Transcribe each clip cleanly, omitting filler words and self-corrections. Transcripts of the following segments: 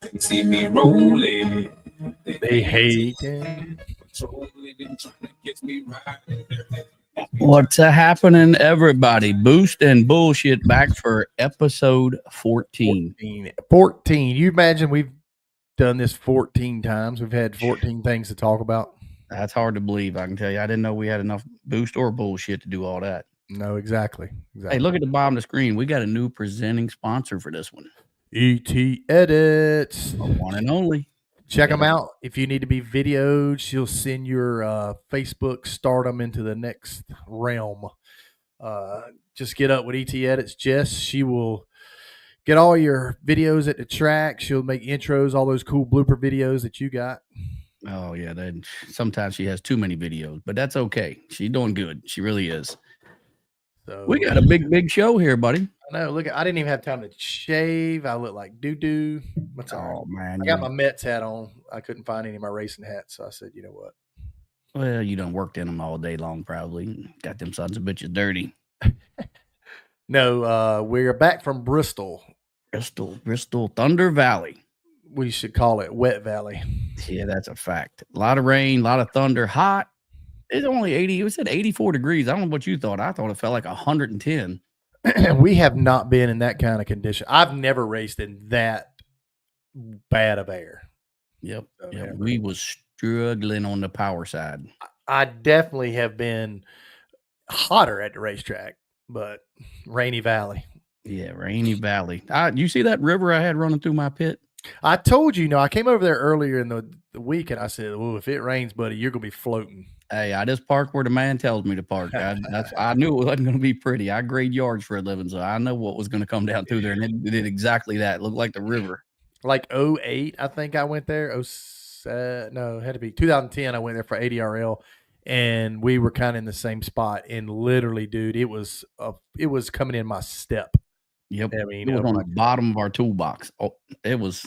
They see me rolling. They hate it. What's happening, everybody? Boost and Bullshit back for episode 14. 14. You imagine we've done this 14 times. We've had 14 things to talk about. That's hard to believe, I can tell you. I didn't know we had enough Boost or Bullshit to do all that. No, exactly. Hey, look at the bottom of the screen. We got a new presenting sponsor for this one. ET Edits. One and only. Check them out. If you need to be videoed, she'll send your Facebook stardom into the next realm. Just get up with ET Edits, Jess. She will get all your videos at the track. She'll make intros, all those cool blooper videos that you got. Oh, yeah. Sometimes she has too many videos, but that's okay. She's doing good. She really is. So we got a big show here, buddy. I know. Look, I didn't even have time to shave. I look like doo-doo. What's all right? Man, I got my Mets hat on. I couldn't find any of my racing hats, so I said, you know what? Well, you done worked in them all day long, probably. Got them sons of bitches dirty. No, we're back from Bristol. Bristol, Thunder Valley. We should call it Wet Valley. Yeah, that's a fact. A lot of rain, a lot of thunder, hot. It's only 80. It said 84 degrees. I don't know what you thought. I thought it felt like 110. We have not been in that kind of condition. I've never raced in that bad of air. Yep. We was struggling on the power side. I definitely have been hotter at the racetrack, but Rainy Valley. Yeah, Rainy Valley. You see that river I had running through my pit? I told you, I came over there earlier in the week and I said, well, if it rains, buddy, you're going to be floating. Hey, I just park where the man tells me to park. I knew it wasn't going to be pretty. I grade yards for a living, so I know what was going to come down through there, and it did exactly that. It looked like the river. Like 08, I think I went there. No, it had to be 2010. I went there for ADRL, and we were kind of in the same spot. And literally, dude, it was coming in my step. Yep, I mean, it was on the bottom of our toolbox. Oh, it was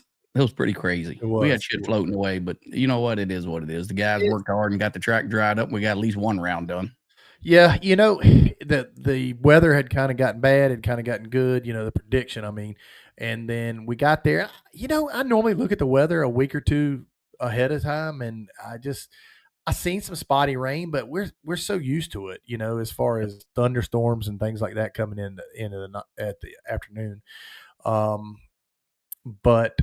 pretty crazy. We had shit floating away, but you know what? It is what it is. The guys worked hard and got the track dried up. We got at least one round done. Yeah, the weather had kind of gotten bad, had kind of gotten good, the prediction, and then we got there. I normally look at the weather a week or two ahead of time, and I seen some spotty rain, but we're so used to it, as far as thunderstorms and things like that coming in at the afternoon. But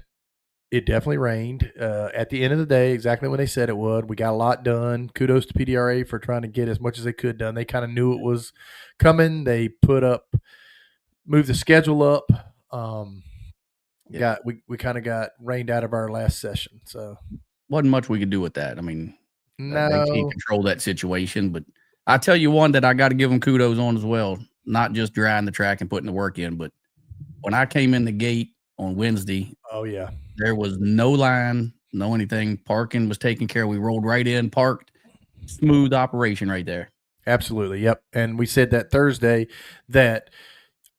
it definitely rained at the end of the day, exactly when they said it would. We got a lot done. Kudos to PDRA for trying to get as much as they could done. They kind of knew it was coming. They moved the schedule up. We kind of got rained out of our last session. So wasn't much we could do with that. I mean, no, they can't control that situation. But I tell you one that I got to give them kudos on as well. Not just drying the track and putting the work in, but when I came in the gate on Wednesday, oh yeah, there was no line, no anything. Parking was taken care of. We rolled right in, parked, smooth operation right there. Absolutely, yep. And we said that Thursday that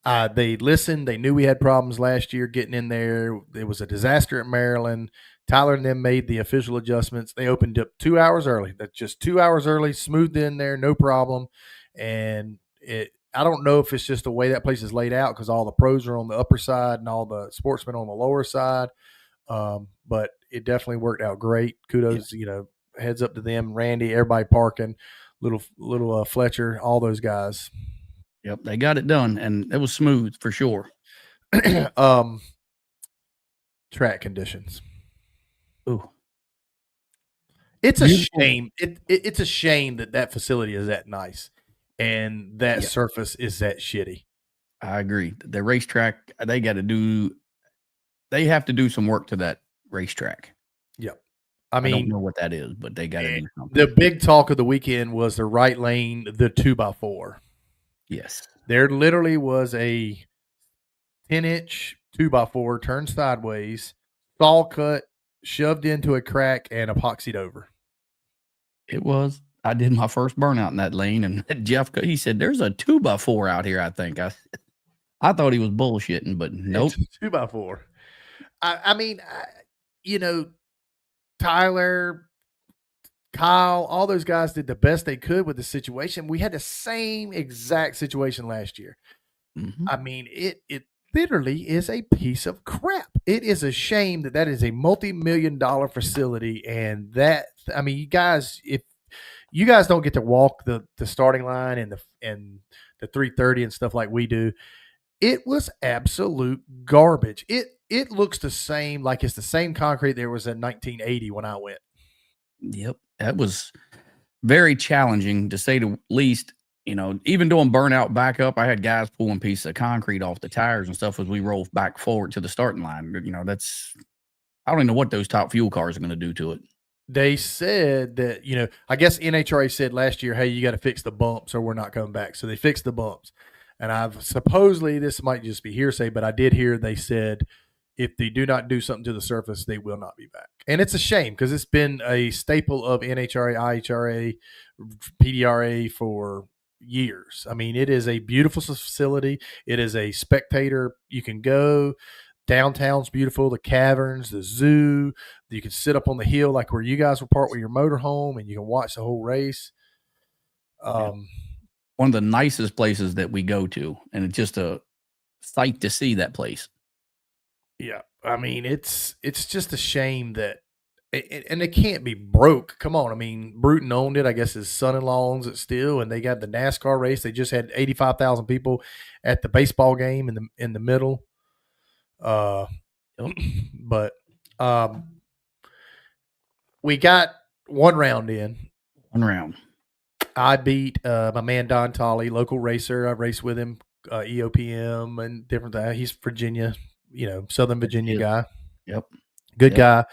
they listened. They knew we had problems last year getting in there. It was a disaster at Maryland. Tyler and them made the official adjustments. They opened up 2 hours early. That's just 2 hours early, smoothed in there, no problem. And I don't know if it's just the way that place is laid out because all the pros are on the upper side and all the sportsmen on the lower side. But it definitely worked out great. Kudos, heads up to them, Randy, everybody parking, little Fletcher, all those guys. Yep, they got it done, and it was smooth for sure. Track conditions. Ooh, it's a shame. It's a shame that facility is that nice. And that surface is that shitty. I agree. The racetrack, they have to do some work to that racetrack. Yep. I don't know what that is, but they got to do something. The big talk of the weekend was the right lane, the 2x4. Yes. There literally was a 10-inch 2x4 turned sideways, saw cut, shoved into a crack, and epoxied over. It was. I did my first burnout in that lane, and Jeff, he said, "There's a 2x4 out here." I think I thought he was bullshitting, but nope, it's 2x4. Tyler, Kyle, all those guys did the best they could with the situation. We had the same exact situation last year. Mm-hmm. I mean, literally is a piece of crap. It is a shame that is a multi-million-dollar facility, and you guys, if you guys don't get to walk the starting line and the 330 and stuff like we do, it was absolute garbage. It looks the same, like it's the same concrete there was in 1980 when I went. Yep, that was very challenging to say the least. Even doing burnout backup, I had guys pulling pieces of concrete off the tires and stuff as we roll back forward to the starting line. I don't even know what those top fuel cars are going to do to it. They said that, I guess NHRA said last year, hey, you got to fix the bumps or we're not coming back. So they fixed the bumps. And I've supposedly, this might just be hearsay, but I did hear they said if they do not do something to the surface, they will not be back. And it's a shame because it's been a staple of NHRA, IHRA, PDRA for years. I mean, it is a beautiful facility. It is a spectator. You can go. Downtown's beautiful. The caverns, the zoo. You can sit up on the hill like where you guys were parked with your motorhome, and you can watch the whole race. One of the nicest places that we go to, and it's just a sight to see that place. Yeah, I mean, it's just a shame that, and it can't be broke. Come on, I mean, Bruton owned it. I guess his son-in-law owns it still, and they got the NASCAR race. They just had 85,000 people at the baseball game in the middle. But we got one round in. One round. I beat my man Don Tolley, local racer. I raced with him, EOPM and different things. He's Virginia, Southern Virginia guy. Yep. Good guy.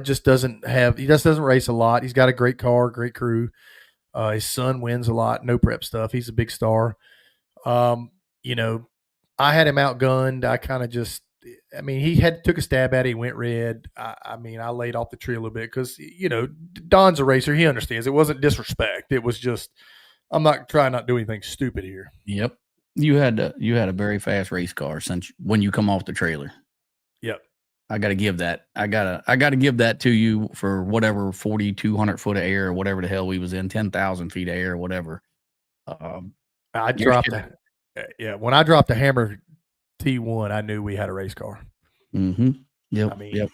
Just doesn't race a lot. He's got a great car, great crew. His son wins a lot, no prep stuff. He's a big star. I had him outgunned. I kind of he took a stab at it. He went red. I laid off the tree a little bit because, Don's a racer. He understands. It wasn't disrespect. It was just, I'm not trying not to do anything stupid here. Yep. You had a very fast race car since when you come off the trailer. Yep. I got to give that. I got to give that to you for whatever 4,200 foot of air or whatever the hell we was in, 10,000 feet of air or whatever. I dropped that. Yeah, when I dropped the Hammer T1, I knew we had a race car. Mm-hmm. Yep. Yep.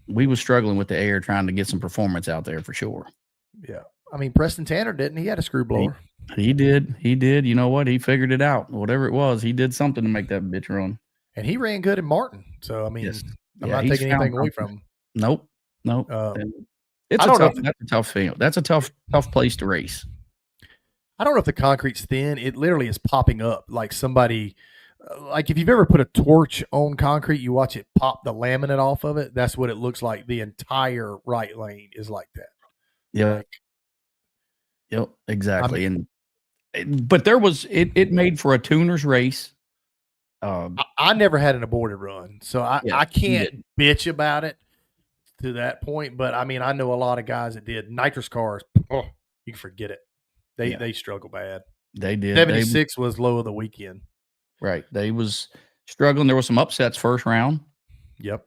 We was struggling with the air, trying to get some performance out there for sure. Yeah. Preston Tanner didn't. He had a screw blower. He did. You know what? He figured it out. Whatever it was, he did something to make that bitch run. And he ran good in Martin. So, yes. I'm not taking anything away from him. Nope. It's that's a tough field. That's a tough place to race. I don't know if the concrete's thin. It literally is popping up like somebody, like if you've ever put a torch on concrete, you watch it pop the laminate off of it. That's what it looks like. The entire right lane is like that. Yeah. Yep. Exactly. But there was, it made for a tuner's race. I never had an aborted run, so I can't bitch about it to that point. But I know a lot of guys that did. Nitrous cars, you can forget it. They struggle bad. They did. 76 was low of the weekend. Right. They was struggling. There was some upsets first round. Yep.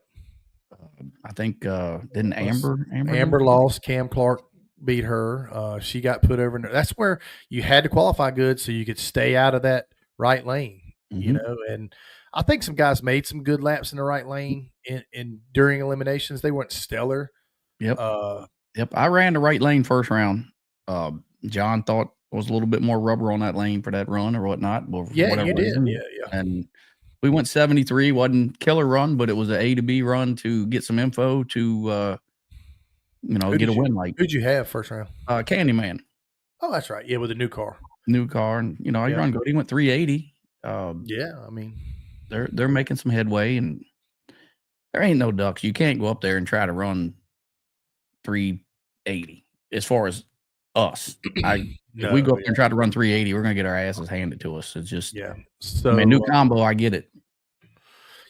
I think didn't Amber lost. Cam Clark beat her. She got put over. That's where you had to qualify good so you could stay out of that right lane. Mm-hmm. And I think some guys made some good laps in the right lane in during eliminations. They weren't stellar. Yep. I ran the right lane first round. John thought was a little bit more rubber on that lane for that run or whatnot. Yeah, you did. Yeah. And we went 73. Wasn't killer run, but it was an A to B run to get some info to, get a win. Who'd you have first round? Candyman. Oh, that's right. Yeah, with a new car. And he run good. He went 380. They're making some headway, and there ain't no ducks. You can't go up there and try to run 380 as far as us. If we go up there and try to run 380, we're gonna get our asses handed to us. It's just So new combo, I get it.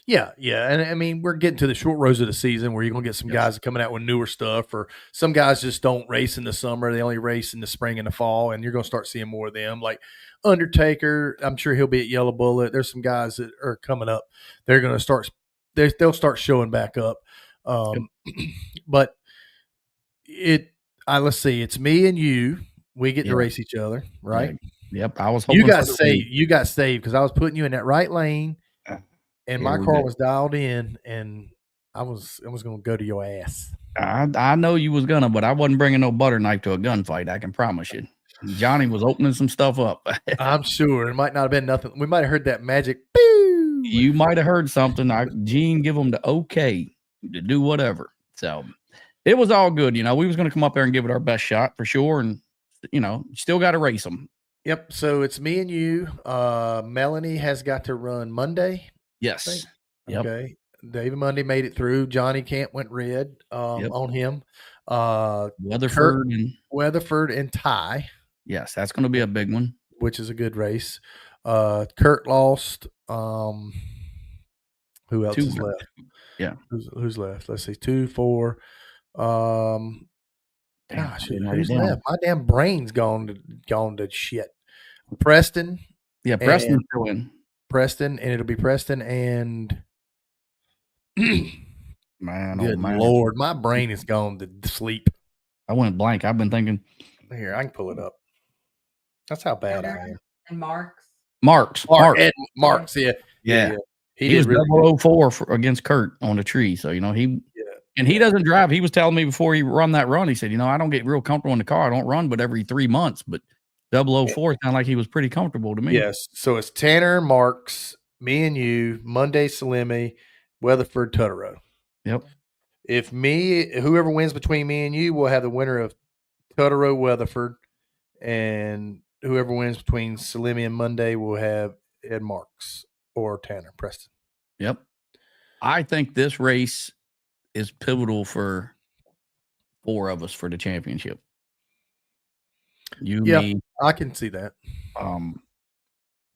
Yeah, and we're getting to the short rows of the season where you're gonna get some guys coming out with newer stuff, or some guys just don't race in the summer; they only race in the spring and the fall, and you're gonna start seeing more of them. Like Undertaker, I'm sure he'll be at Yellow Bullet. There's some guys that are coming up; they're gonna start. They'll start showing back up. But let's see, it's me and you. We get to race each other, right? Yep. I was hoping you got saved because I was putting you in that right lane. and Here my we car go. was dialed in, and I was going to go to your ass. I know you was gonna, but I wasn't bringing no butter knife to a gunfight. I can promise you. Johnny was opening some stuff up. I'm sure it might not have been nothing. We might have heard that magic. Boo! You might have heard something. Gene give them the okay to do whatever. So it was all good. We was going to come up there and give it our best shot for sure. And, still got to race them. Yep. So it's me and you. Melanie has got to run Monday. Yes. Yep. Okay. David Monday made it through. Johnny Camp went red on him. Weatherford and Ty. Yes, that's going to be a big one. Which is a good race. Kurt lost. Who else is left? Yeah. Who's left? Let's see. 2, 4. Gosh, who's left? My damn brain's gone to shit. Preston. Yeah, Preston's still in. Preston, and it'll be Preston and man, good Lord, my brain is gone to sleep. I went blank. I've been thinking. Here, I can pull it up. That's how bad I am. And Marks, yeah. He was really 004 against Kurt on the tree. So, he doesn't drive. He was telling me before he run that run, he said, I don't get real comfortable in the car. I don't run but every 3 months. But 004 sounded like he was pretty comfortable to me. Yes. So it's Tanner, Marks, me and you, Monday, Salemi, Weatherford, Tutterow. Yep. Whoever wins between me and you will have the winner of Tutterow, Weatherford, and whoever wins between Salemi and Monday will have Ed Marks or Tanner Preston. Yep. I think this race is pivotal for 4 of us for the championship. Me, I can see that.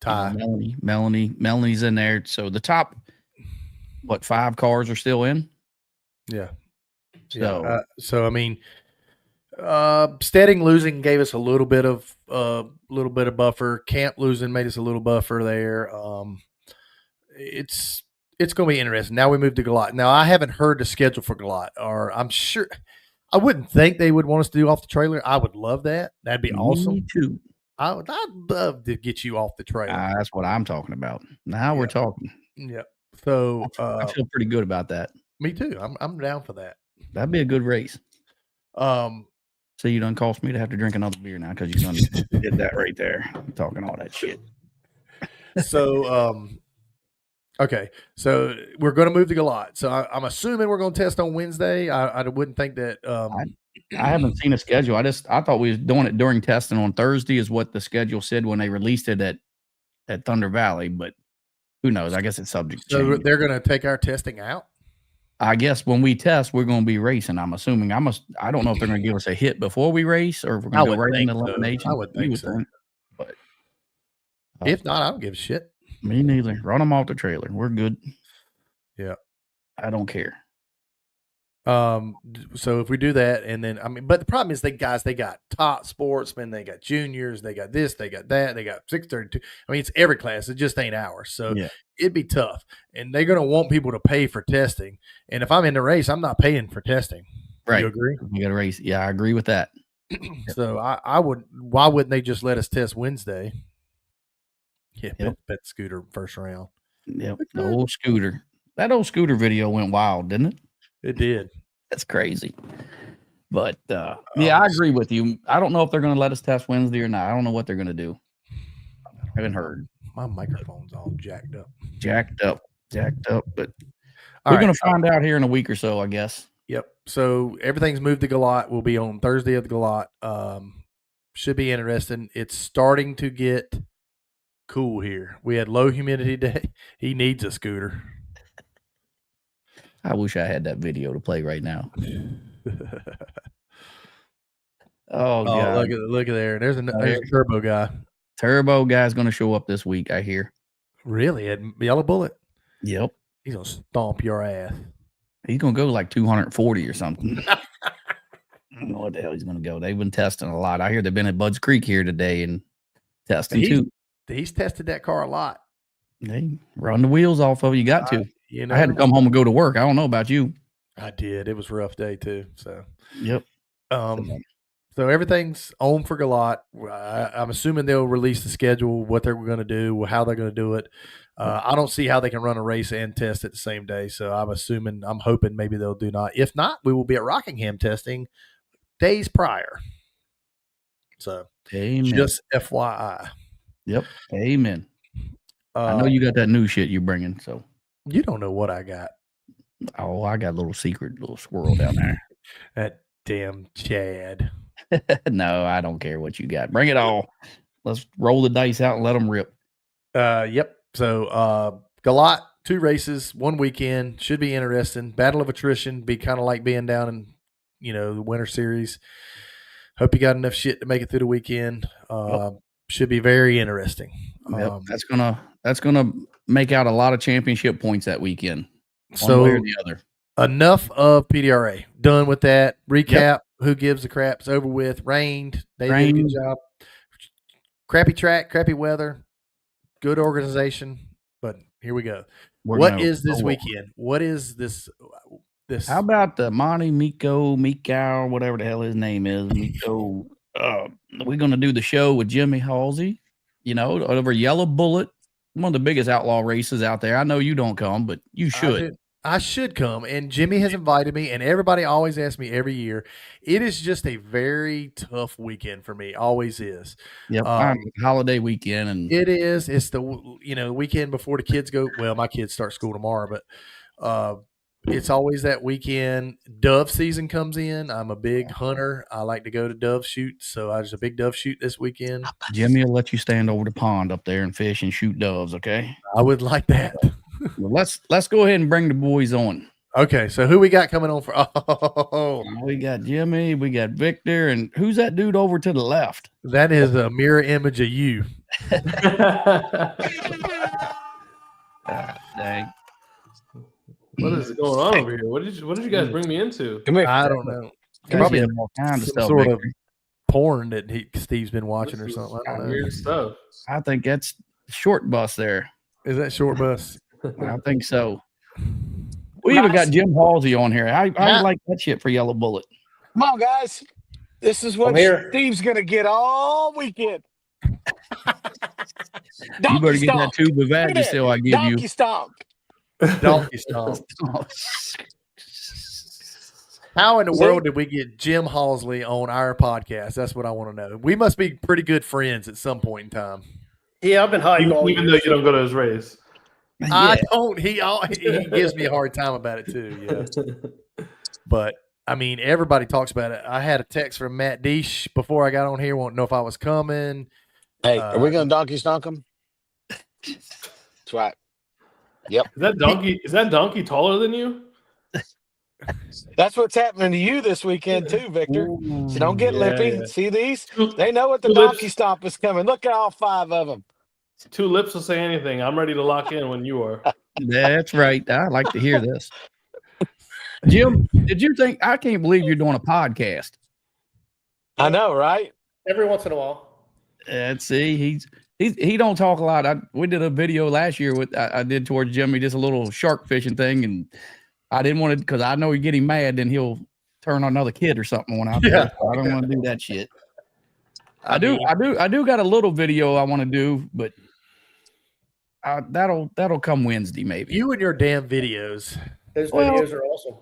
Ty, Melanie's in there. So the top, 5 cars are still in? Yeah. So I mean, Stedding losing gave us a little bit of buffer. Camp losing made us a little buffer there. It's going to be interesting. Now we move to Galot. Now I haven't heard the schedule for Galot, or I'm sure I wouldn't think they would want us to do off the trailer. I would love that. That'd be awesome. Me too. I'd love to get you off the trailer. That's what I'm talking about. Now we're talking. Yeah. So I feel pretty good about that. Me too. I'm down for that. That'd be a good race. So you done cost me to have to drink another beer now because you done did that right there, talking all that shit. So okay, so we're going to move to Galot. So I'm assuming we're going to test on Wednesday. I wouldn't think that. I haven't seen a schedule. I thought we was doing it during testing on Thursday is what the schedule said when they released it at Thunder Valley, but who knows? I guess it's subject to change. So they're going to take our testing out? I guess when we test, we're going to be racing. I'm assuming. I don't know if they're going to give us a hit before we race or if we're going to go right into elimination. I would think so. But if not, I don't give a shit. Me neither. Run them off the trailer. We're good. Yeah. I don't care. So if we do that, and then but the problem is they got top sportsmen, they got juniors, they got this, they got that, they got 632. I mean, it's every class. It just ain't ours. So it'd be tough, and they're gonna want people to pay for testing. And if I'm in the race, I'm not paying for testing. Right? You agree? You got to race. Yeah, I agree with that. So I would. Why wouldn't they just let us test Wednesday? Yeah, bet Scooter first round. Yep, the old Scooter. That old Scooter video went wild, didn't it? It did. That's crazy. But, I agree with you. I don't know if they're going to let us test Wednesday or not. I don't know what they're going to do. I haven't heard. My microphone's all jacked up. But we're going to find out here in a week or so, I guess. Yep. So everything's moved to Galot. We'll be on Thursday at the Galot. Should be interesting. It's starting to get cool here. We had low humidity day. He needs a scooter. I wish I had that video to play right now. Oh, God. Look at there. There's a turbo guy. Turbo guy's going to show up this week, I hear. Really? At Yellow Bullet? Yep. He's going to stomp your ass. He's going to go like 240 or something. I don't know what the hell he's going to go. They've been testing a lot. I hear they've been at Bud's Creek here today and testing too. He's tested that car a lot. They run the wheels off of it. You got to. I had to come home and go to work. I don't know about you. I did. It was a rough day too. So, yep. So everything's on for Galot. I'm assuming they'll release the schedule, what they're going to do, how they're going to do it. I don't see how they can run a race and test at the same day. So I'm hoping maybe they'll do not. If not, we will be at Rockingham testing days prior. So Amen. just FYI. Yep. Amen. I know you got that new shit you're bringing. So you don't know what I got. Oh, I got a little secret little squirrel down there. That damn Chad. No, I don't care what you got. Bring it all. Let's roll the dice out and let them rip. Yep. So Galat, 2 races, 1 weekend, should be interesting. Battle of attrition, be kind of like being down in, the Winter Series. Hope you got enough shit to make it through the weekend. Should be very interesting. Yep. That's gonna make out a lot of championship points that weekend. One way or the other. Enough of PDRA. Done with that. Recap. Yep. Who gives a crap? It's over with. Rained. They did a good job. Crappy track, crappy weather, good organization. But here we go. What is this weekend? What is this? How about the Monty Miko, whatever the hell his name is? Miko. We're gonna do the show with Jimmy Halsey. Over Yellow Bullet, one of the biggest outlaw races out there. I know you don't come, but you should. I should come, and Jimmy has invited me, and everybody always asks me every year. It is just a very tough weekend for me. Always is. Yep, holiday weekend, and it is. It's the weekend before the kids go. Well, my kids start school tomorrow, but it's always that weekend. Dove season comes in. I'm a big hunter. I like to go to dove shoot, so there's a big dove shoot this weekend. Jimmy will let you stand over the pond up there and fish and shoot doves. Okay, I would like that. Well, let's go ahead and bring the boys on. Okay, so who we got coming on for? We got Jimmy, we got Victor, and who's that dude over to the left? That is a mirror image of you. Dang. What is going on over here? What did you guys bring me into? I don't know. Probably all kinds of stuff. Sort of porn that Steve's been watching or something. I don't know. Weird stuff. I think that's Short Bus there. Is that Short Bus? I think so. We even got Jim Halsey on here. How you like that shit for Yellow Bullet? Come on, guys. This is what Steve's going to get all weekend. You better get that tube of Vagisil I give you. Donkey stomp. Donkey stomp. How in the world did we get Jim Halsey on our podcast? That's what I want to know. We must be pretty good friends at some point in time. Yeah, I've been hyped all even though you don't go to his race. I don't. He gives me a hard time about it too. Yeah, but I mean, everybody talks about it. I had a text from Matt Deesh before I got on here, wanting to know if I was coming. Hey, are we going to donkey stonk him? That's right. Yep. Is that donkey taller than you? That's what's happening to you this weekend too, Victor. So don't get lippy. See these? They know what the donkey stomp is coming. Look at all 5 of them. 2 lips will say anything. I'm ready to lock in when you are. That's right. I like to hear this. Jim, did you think? I can't believe you're doing a podcast. I know, right? Every once in a while. Let's see. He don't talk a lot. We did a video last year I did towards Jimmy, just a little shark fishing thing, and I didn't want to because I know you get him mad, then he'll turn on another kid or something when out there. So I don't want to do that shit. I do got a little video I want to do, but that'll come Wednesday maybe. You and your damn videos. Those videos are awesome.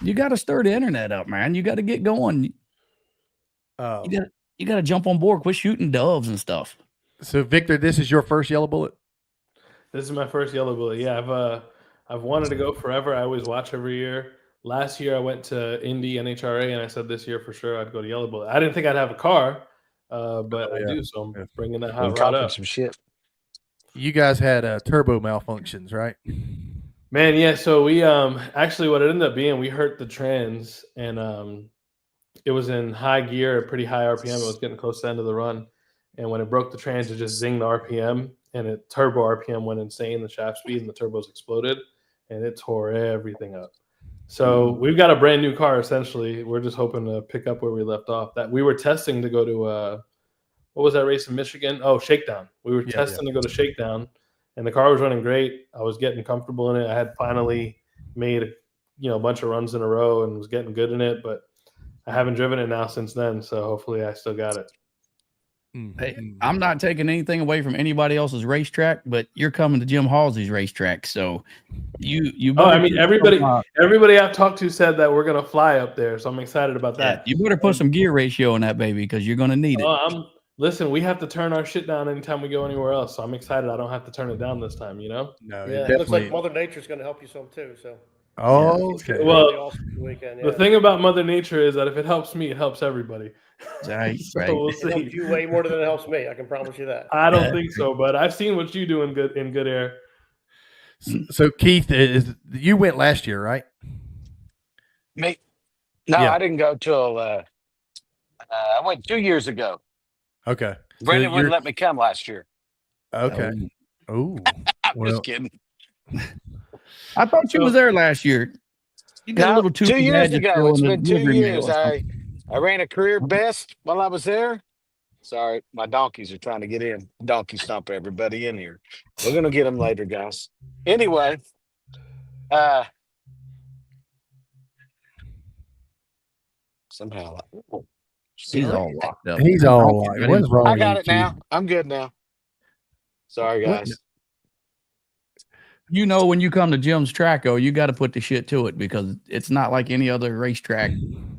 You got to stir the internet up, man. You got to get going. Oh, you got to jump on board. Quit shooting doves and stuff. So, Victor, this is your first Yellow Bullet? This is my first Yellow Bullet. Yeah, I've wanted to go forever. I always watch every year. Last year I went to Indy NHRA, and I said this year for sure I'd go to Yellow Bullet. I didn't think I'd have a car, but I do, so I'm bringing that hot rod up. Some shit. You guys had turbo malfunctions, right? Man, yeah. So we actually what it ended up being, we hurt the trans, and it was in high gear, pretty high RPM. It was getting close to the end of the run, and when it broke the trans, it just zinged the RPM, and turbo RPM went insane. The shaft speed and the turbos exploded, and it tore everything up. So we've got a brand new car. Essentially, we're just hoping to pick up where we left off. That we were testing to go to what was that race in Michigan? Oh, Shakedown. We were testing to go to Shakedown, and the car was running great. I was getting comfortable in it. I had finally made a bunch of runs in a row and was getting good in it, but I haven't driven it now since then. So hopefully, I still got it. Hey, I'm not taking anything away from anybody else's racetrack, but you're coming to Jim Halsey's racetrack, so you. Oh, I mean, everybody I've talked to said that we're gonna fly up there, so I'm excited about that. You better put some gear ratio in that baby because you're gonna need it. Listen, we have to turn our shit down anytime we go anywhere else, so I'm excited. I don't have to turn it down this time. You know? No, yeah, it looks like Mother Nature's going to help you some too. So. Oh, okay. Well, really awesome weekend, the thing about Mother Nature is that if it helps me, it helps everybody. Right, so right. we'll see. It helps you way more than it helps me. I can promise you that. I don't think so, but I've seen what you do in good air. So Keith, you went last year, right? Me? No, Yeah. I didn't go till I went 2 years ago. Okay. Brandon wouldn't let me come last year. Okay. Oh, I'm just kidding. I thought you was there last year. You got a little 2 years ago. It's been 2 years. I ran a career best while I was there. Sorry, my donkeys are trying to get in. Donkey stomp everybody in here. We're gonna get them later, guys. Anyway, somehow he's all locked up. He's all locked. What's wrong? I got it now. I'm good now. Sorry, guys. You know, when you come to Jim's track, you got to put the shit to it because it's not like any other racetrack.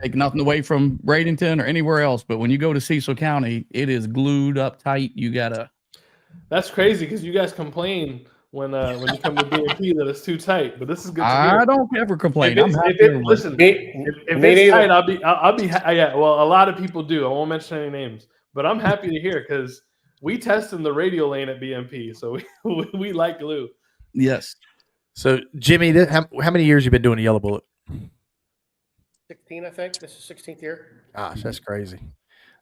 Take nothing away from Bradenton or anywhere else, but when you go to Cecil County, it is glued up tight. You gotta. That's crazy because you guys complain when you come to BMP that it's too tight, but this is good. I don't ever complain. Listen, if it's tight, I'll be. Yeah, well, a lot of people do. I won't mention any names, but I'm happy to hear because we test in the radial lane at BMP, so we like glue. Yes. So, Jimmy, how many years you been doing the Yellow Bullet? 16, I think. This is 16th year. Gosh, that's crazy.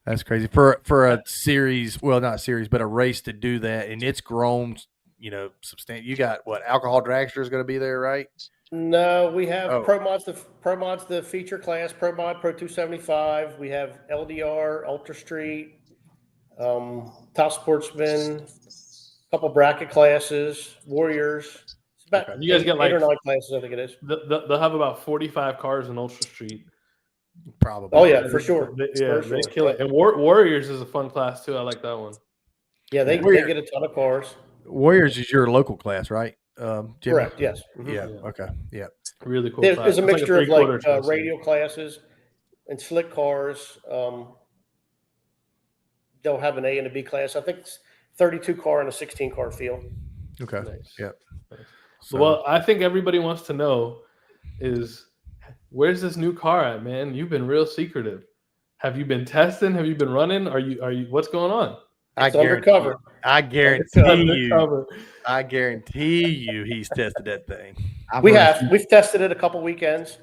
That's crazy for a series. Well, not a series, but a race to do that, and it's grown. You know, substantial. You got what? Alcohol Dragster is going to be there, right? No, we have Pro Mods, the feature class, Pro Mod, Pro 275. We have LDR, Ultra Street, Top Sportsman. Couple bracket classes, Warriors. It's about you guys get like 8 or 9 classes, I think it is. They'll have about 45 cars in Ultra Street. Probably. Oh yeah, for sure. They kill it. And Warriors is a fun class too. I like that one. Yeah, they get a ton of cars. Warriors is your local class, right? Jimmy? Correct. Yes. Mm-hmm. Yeah. Okay. Yeah. Really cool. There's a mixture of like radio classes and slick cars. They'll have an A and a B class. I think it's 32 car and a 16 car field. Okay. Nice. Yeah. Nice. So, well, I think everybody wants to know is where's this new car at, man? You've been real secretive. Have you been testing? Have you been running? Are you what's going on? It's undercover. I guarantee you he's tested that thing. We've tested it a couple weekends.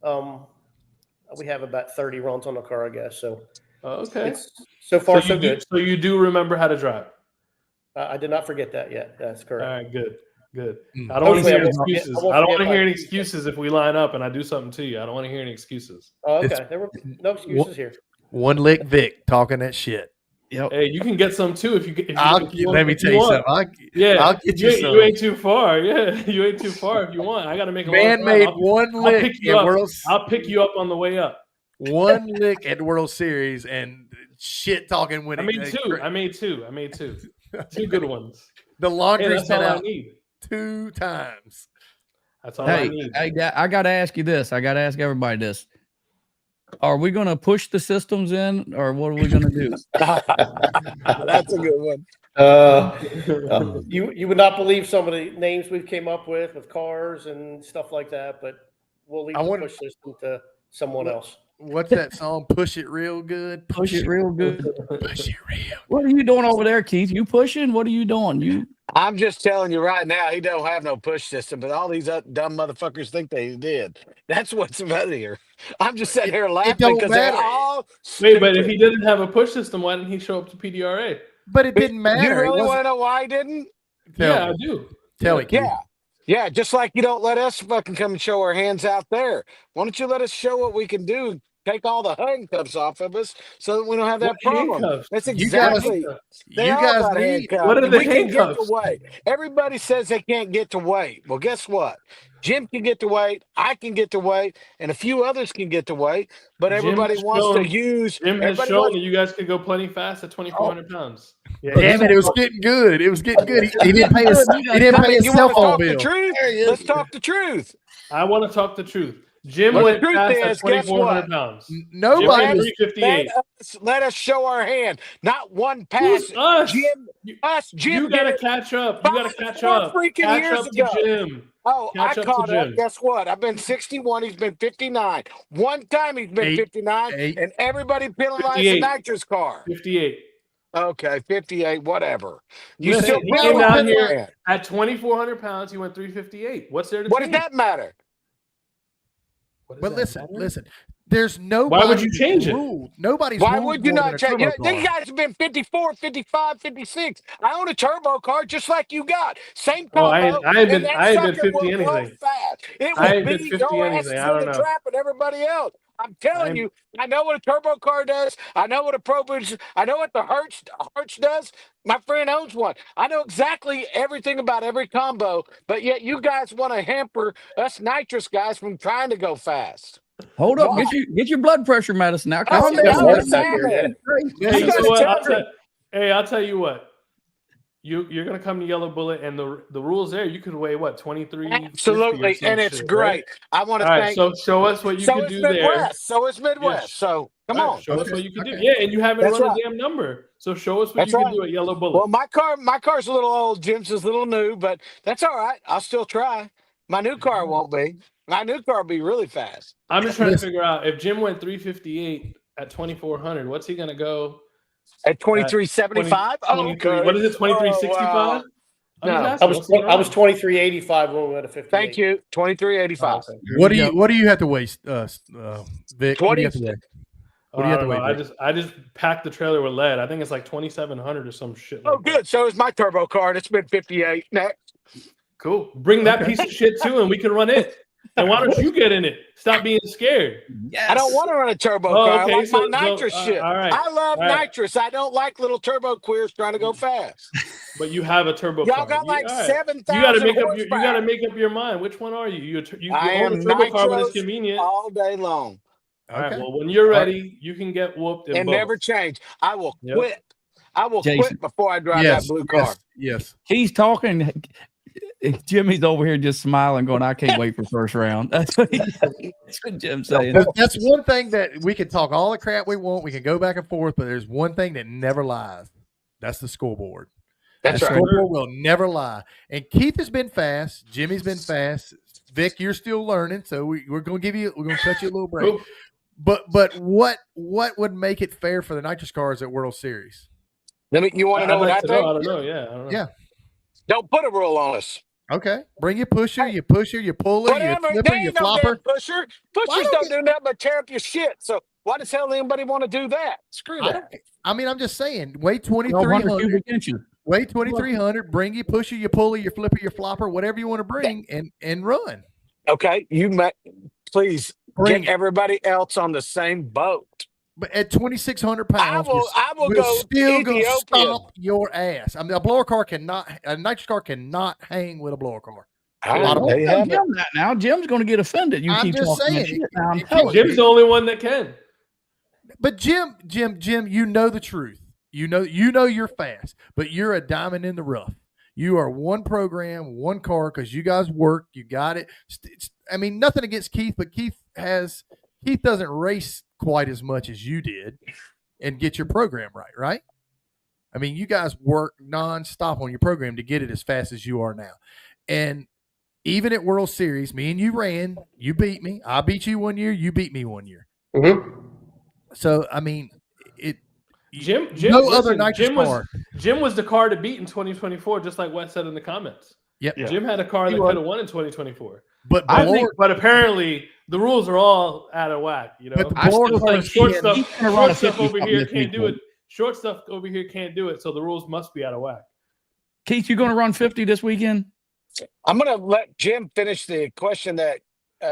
We have about 30 runs on the car, I guess. So okay. So far so good. So you do remember how to drive? I did not forget that yet. That's correct. All right, good. I don't want to hear any excuses. I don't want to hear any excuses if we line up and I do something to you. I don't want to hear any excuses. Oh, okay. There were no excuses here. One lick Vic talking that shit. Yep. Hey, you can get some too if you get. Let me tell you something. I'll get you some. You ain't too far. Yeah, you ain't too far if you want. I got to make a man made one lick at World. I'll pick you up on the way up. One lick at World Series and shit talking with it. I made two. 2 good ones. The laundry's been out I need. 2 times. That's all I need. I got to ask you this. I got to ask everybody this. Are we going to push the systems in, or what are we going to do? That's a good one. You would not believe some of the names we've came up with cars and stuff like that, but we'll leave the push system to someone else. What's that song? Push it real good. Push it real good. Push it real. What are you doing over there, Keith? You pushing? What are you doing? I'm just telling you right now, he don't have no push system, but all these dumb motherfuckers think they did. That's what's about here. I'm just sitting here laughing because they're all stupid. Wait, but if he didn't have a push system, why didn't he show up to PDRA? But it didn't matter. You really want to know why he didn't? I do. Tell me, Keith. Yeah, just like you don't let us fucking come and show our hands out there. Why don't you let us show what we can do take all the handcuffs off of us so that we don't have that What problem. handcuffs? That's You guys- exactly. They you all guys got need- handcuffs. What are the We can get to handcuffs? weight. Everybody says they can't get to weight. Well, guess what? Jim can get to weight. I can get to weight, and a few others can get to weight. But everybody wants to use. Jim has everybody shown wants- that you guys can go plenty fast at 2,400 pounds. Yeah, Damn it! It was getting good. It was getting good. He didn't pay his. He didn't pay his You cell want to phone talk the bill. truth? Let's talk the truth. I want to talk the truth. Jim Well, the went truth fast is, at guess 2,400 what? pounds. Jim Nobody went was. 358. Let us show our hand. Not one pass. Who's us? Jim. Jim. You got to did it. catch up. You got to catch 4 up. freaking Catch years up ago. to Jim. Oh, Catch I up to caught up. Jim. Guess what? I've been 61. He's been 59. One time he's been 59, and everybody penalized the 58. nitrous car. 58. Okay, 58, whatever. You Listen, still he came down penalized here that. at 2,400 pounds. He went 358. What's there to What does change? that matter? What does But that listen, matter? listen. There's nobody. Why would you change it? ruled. Nobody's. Why ruled would you more not than a change? turbo These car. guys have been 54, 55, 56. I own a turbo car just like you got. Same Oh, combo. I ain't been- and that I ain't been sucker 50 will go anything. fast. It I will ain't been beat 50 your anything. asses I in don't the know. trap and everybody else. I'm telling I'm- you, I know what a turbo car does. I know what a Pro Boost. I know what the Hertz does. My friend owns one. I know exactly everything about every combo, but yet you guys want to hamper us nitrous guys from trying to go fast. Hold up, Why? get your blood pressure medicine now. Oh, Calm no, down. it's happening. Hey, You you gotta know what? tell me. I'll tell you what. You're gonna come to Yellow Bullet, and the rules there. You could weigh what 23. Absolutely, and it's great. I want to All right, thank. so show us what you So can it's do Midwest. there. So it's Midwest. Yes. So come All right, on. show us what you can do. Okay. Yeah, and you haven't That's run right. a damn number. So show us what That's you right. can do at Yellow Bullet. Well, my car's a little old. Jim's is a little new, but that's all right. I'll still try. My new car won't be. My new car will be really fast. I'm just trying to figure out if Jim went 358 at 2,400, what's he gonna go At 2375. Oh, 23? okay. What is it? 2365? wow. No, I was 2385 when we went to 58. Thank you. 2385. What do you have to waste, Vic? What do you have to weigh? What do you have to weigh? I just packed the trailer with lead. I think it's like 2,700 or some shit. Oh, like that. good. So is my turbo car. And it's been 58. Next. Cool. Bring that piece of shit too, and we can run it. And why don't you get in it? Stop being scared. I don't want to run a turbo car. okay, I like so- my nitrous so, shit. all right, I love all right. nitrous. I don't like little turbo queers trying to go fast. But you have a turbo Y'all car. got like all right. 7,000 You gotta make up horsepower. you gotta make up your mind. Which one are you? You I own am a turbo car when it's nitros convenient. all day long All right. Okay. Well, when you're ready, you can get whooped and both. never change. I will Yep. quit. I will Jason. quit before I drive that blue car. Yes. He's talking. Jimmy's over here just smiling, going, "I can't wait for first round." That's what Jim's saying. That's one thing that we can talk all the crap we want. We can go back and forth, but there's one thing that never lies. That's the scoreboard. That's the right. scoreboard will never lie. And Keith has been fast. Jimmy's been fast. Vic, you're still learning, so we're going to cut you a little break. Cool. But what would make it fair for the nitrous cars at World Series? You want to know what I I think? don't know. Yeah, I don't know. Yeah. Don't put a rule on us. Okay, bring your pusher, you pusher, you puller, you Whatever. flipper, There you ain't no flopper. damn pusher. Pushers don't do nothing but tear up your shit. So why does hell anybody want to do that? Screw that. I mean, I'm just saying, weigh 100 2,300. cubic inches. Weigh 2,300. Bring your pusher, your puller, your flipper, your flopper, whatever you want to bring, and run. Okay, please Bring get it. everybody else on the same boat. But at 2,600 pounds, I will we're go still going to Ethiopia. stomp your ass. I mean, a nitrous car cannot hang with a blower car. All right, there you Tell have it. Jim that now. Jim's going to get offended. You I'm keep just talking that saying, shit. Now I'm it- telling Jim's you. the only one that can. But Jim, you know the truth. You know you're fast, but you're a diamond in the rough. You are one program, one car, because you guys work. You got it. I mean, nothing against Keith, but Keith doesn't race quite as much as you did and get your program right? I mean, you guys work nonstop on your program to get it as fast as you are now. And even at World Series, me and you ran. You beat me. I beat you 1 year. You beat me 1 year. Mm-hmm. So, I mean, Jim, other nitrous car. Jim was the car to beat in 2024, just like Wes said in the comments. Yep. Yeah. Jim had a car that could have won in 2024. But But apparently the rules are all out of whack. You know, But the I blower still car like short stuff, He's gonna run a short stuff 50 over here this can't do weekend. it. Short stuff over here can't do it. So the rules must be out of whack. Keith, you going to run 50 this weekend? I'm going to let Jim finish the question that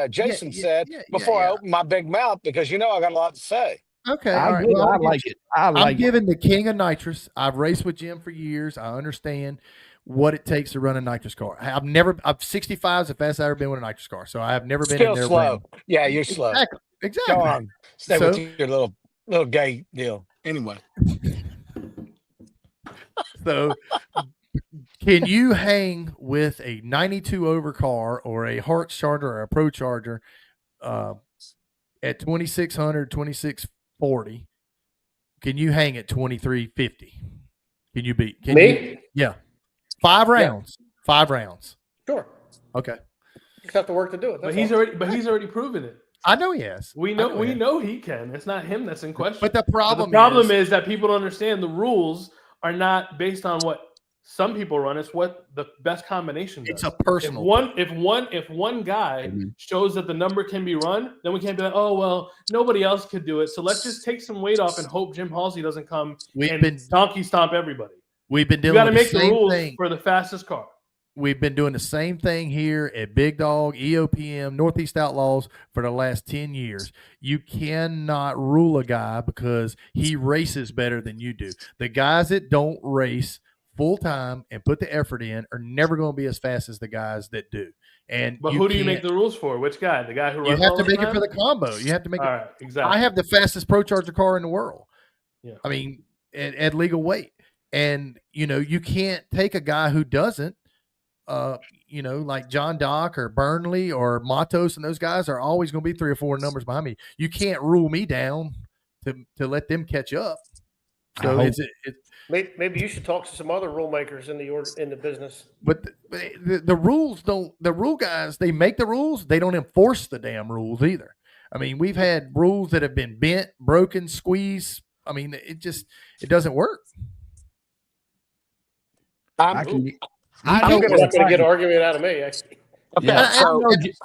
Jason said before I open my big mouth, because I got a lot to say. Okay, I all right. Well, I like it. I'm giving the king of nitrous. I've raced with Jim for years. I understand what it takes to run a nitrous car. I'm 65 is the fastest I've ever been with a nitrous car. So I have never been in there. Slow. Running. Yeah, you're slow. Exactly. Go on. Stay with your little gay deal. Anyway. So can you hang with a 92 over car or a Hearts Charger or a Pro Charger at 2,600, 2,640? Can you hang at 2,350? Can you beat me? Yeah. 5 rounds. 5 rounds. Sure. Okay. You just have to work to do it. But he's already proven it. I know he has. We know he can. It's not him that's in question. But the problem is that people don't understand the rules are not based on what some people run. It's what the best combination does. It's a personal. If one guy shows that the number can be run, then we can't be like, oh well, nobody else could do it. So let's just take some weight off and hope Jim Halsey doesn't come donkey stomp everybody. We've been doing. You got to make the rules for the fastest car. We've been doing the same thing here at Big Dog, EOPM, Northeast Outlaws for the last 10 years. You cannot rule a guy because he races better than you do. The guys that don't race full time and put the effort in are never going to be as fast as the guys that do. But who do you make the rules for? Which guy? The guy who runs? You have to make it for the combo. You have to make it. Right, exactly. I have the fastest Pro Charger car in the world. Yeah. I mean, at legal weight. And, you can't take a guy who doesn't. Like John Dock or Burnley or Matos, and those guys are always going to be 3 or 4 numbers behind me. You can't rule me down to let them catch up. So maybe you should talk to some other rule makers in the business. But the rules don't. The rule guys, they make the rules. They don't enforce the damn rules either. I mean, we've had rules that have been bent, broken, squeezed. I mean, it doesn't work. I'm not going to get an argument out of me. Okay,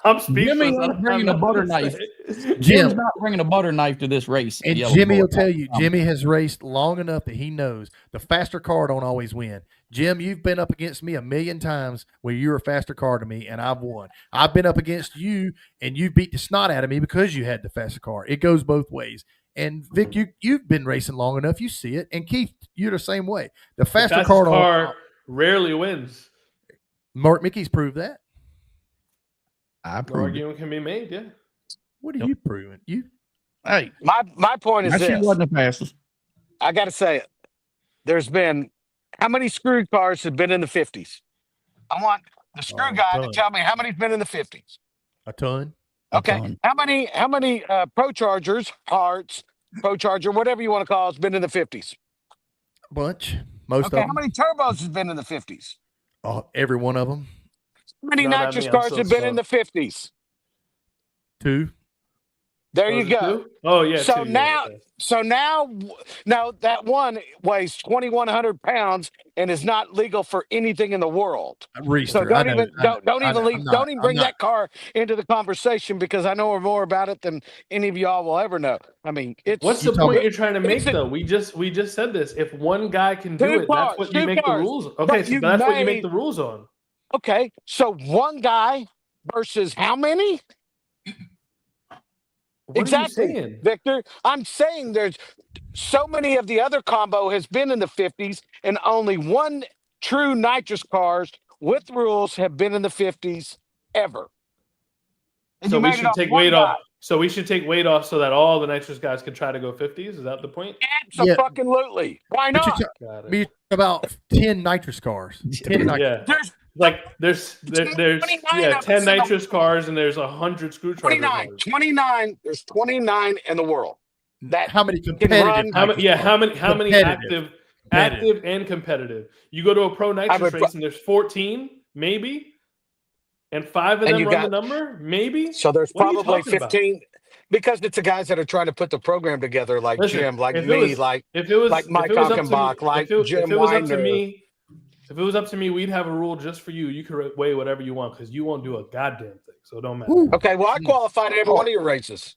I'm speechless. Jimmy's not bringing a butter knife. Jim's not bringing a butter knife to this race. And Jimmy will tell you, Jimmy has raced long enough that he knows the faster car don't always win. Jim, you've been up against me 1,000,000 times where you're a faster car to me, and I've won. I've been up against you, and you beat the snot out of me because you had the faster car. It goes both ways. And Vic, you've been racing long enough. You see it. And Keith, you're the same way. The faster car rarely wins. Mark Mickey's proved that. The argument can be made, yeah. What are you proving? Hey, my point is this. Wasn't the fastest. I got to say it. There's been how many screw cars have been in the 50s? I want the screw guy to tell me how many's been in the 50s. A ton. Okay. How many Pro Chargers, Hearts, Pro Charger, whatever you want to call it, has been in the 50s? A bunch. Most of them. How many turbos has been in the 50s? Every one of them. How many nitrous cars have been in the 50s? 2. There you go. 2? Oh yeah. So 2, now that one weighs 2,100 pounds and is not legal for anything in the world. So don't even bring that car into the conversation, because I know more about it than any of y'all will ever know. I mean, what's the point you're trying to make though? We just said this. If one guy can do it, that's what you make the rules. Okay, so that's what you make the rules on. Okay, so one guy versus how many? What exactly, are you saying? Victor. I'm saying there's so many of the other combo has been in the 50s, and only one true nitrous cars with rules have been in the 50s ever. And so we should take weight off. So we should take weight off so that all the nitrous guys can try to go 50s. Is that the point? Absolutely. Why not? Be about 10 nitrous cars. 10 nitrous. Yeah. There's 10 nitrous cars and there's 100 screwdrivers. 29. There's 29 in the world. How many competitive? How many active and competitive? You go to a pro nitrous race and there's 14, maybe, and 5 of them run the number, maybe. So there's probably 15. Because it's the guys that are trying to put the program together, like Jim, like me, like Mike Hockenbach, like Jim Winder. If it was up to me, we'd have a rule just for you. You could weigh whatever you want because you won't do a goddamn thing. So it don't matter. Okay, well, I qualified every one of your races.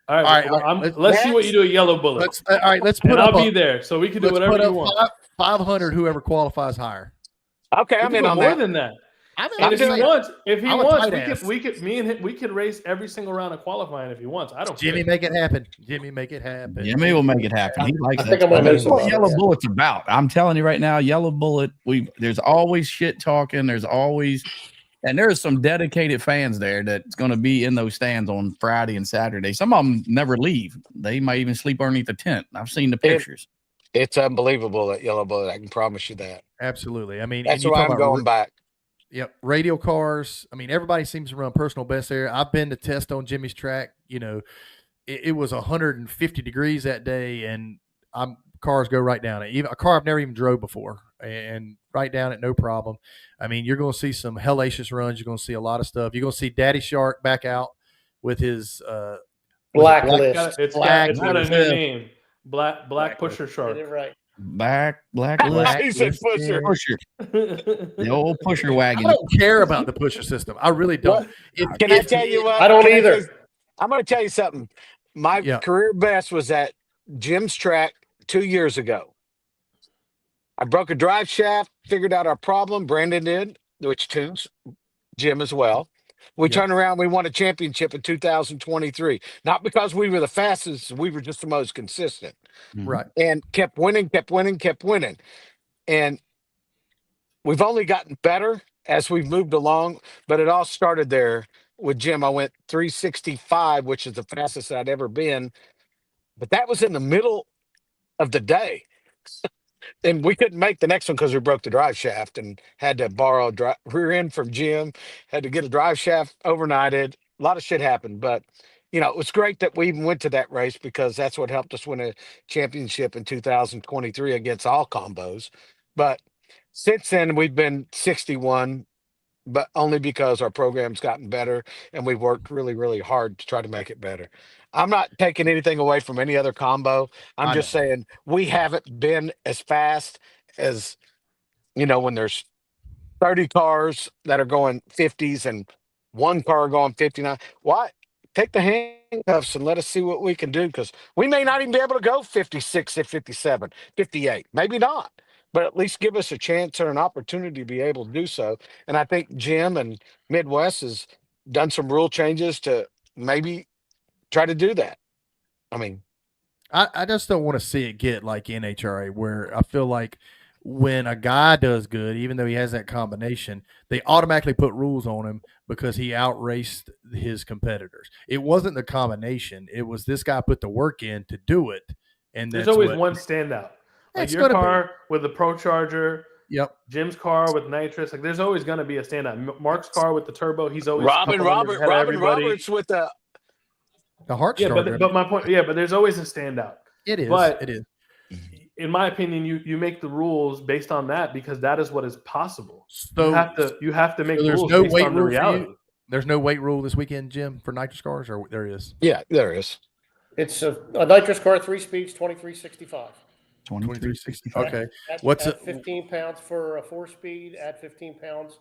All right. Let's see what you do at Yellow Bullet. Let's put up. I'll be there, so we can do whatever you want. 500, whoever qualifies higher. Okay, I'm in on more that. than that. And if he wants, we could race every single round of qualifying if he wants. I don't care. Jimmy, make it happen. Jimmy will make it happen. He likes that. That's what Yellow Bullet's about. I'm telling you right now, Yellow Bullet, there's always shit talking. There's always, and there's some dedicated fans there that's going to be in those stands on Friday and Saturday. Some of them never leave. They might even sleep underneath the tent. I've seen the pictures. It's unbelievable at Yellow Bullet. I can promise you that. Absolutely. I mean, that's why I'm going back. Yep. Radial cars. I mean, everybody seems to run personal best there. I've been to test on Jimmy's track. You know, it was 150 degrees that day, and cars go right down it. Even a car I've never even drove before, and right down it, no problem. I mean, you're going to see some hellacious runs. You're going to see a lot of stuff. You're going to see Daddy Shark back out with his Blacklist. It's got a new name. Black Pusher Shark. Right. Blacklist. He said Pusher. The old Pusher wagon. I don't care about the Pusher system. I really don't. Can I tell you what? I don't either. I'm going to tell you something. My career best was at Jim's track 2 years ago. I broke a drive shaft, figured out our problem. Brandon did, which tunes Jim as well. We turned around. We won a championship in 2023. Not because we were the fastest. We were just the most consistent. Right. And kept winning. And we've only gotten better as we've moved along. But it all started there with Jim. I went 365, which is the fastest I'd ever been. But that was in the middle of the day. And we couldn't make the next one because we broke the drive shaft and had to borrow a rear end from Jim, had to get a drive shaft overnighted. A lot of shit happened. But, you know, it was great that we even went to that race because that's what helped us win a championship in 2023 against all combos. But since then, we've been 61, but only because our program's gotten better and we've worked really, really hard to try to make it better. I'm not taking anything away from any other combo. I'm just saying we haven't been as fast as, you know, when there's 30 cars that are going 50s and one car going 59. Why? Take the handcuffs and let us see what we can do, because we may not even be able to go 56 at 57, 58. Maybe not. But at least give us a chance or an opportunity to be able to do so. And I think Jim and Midwest has done some rule changes to maybe try to do that. I mean, I just don't want to see it get like NHRA, where I feel like when a guy does good, even though he has that combination, they automatically put rules on him because he outraced his competitors. It wasn't the combination. It was this guy put the work in to do it. And there's always one standout. Like your car with the Pro Charger. Yep. Jim's car with nitrous. Like there's always going to be a standout. Mark's car with the turbo. He's always Robin Roberts with the heart starter. But my point, but there's always a standout. It is. But it is. In my opinion, you make the rules based on that because that is what is possible. So you have to make rules no based weight on the reality. There's no weight rule this weekend, Jim, for nitrous cars, or there is? Yeah, there is. It's a nitrous car, 3 speeds, 2365. 2365. Okay. What's it? 15 pounds for a 4-speed. Add 15 pounds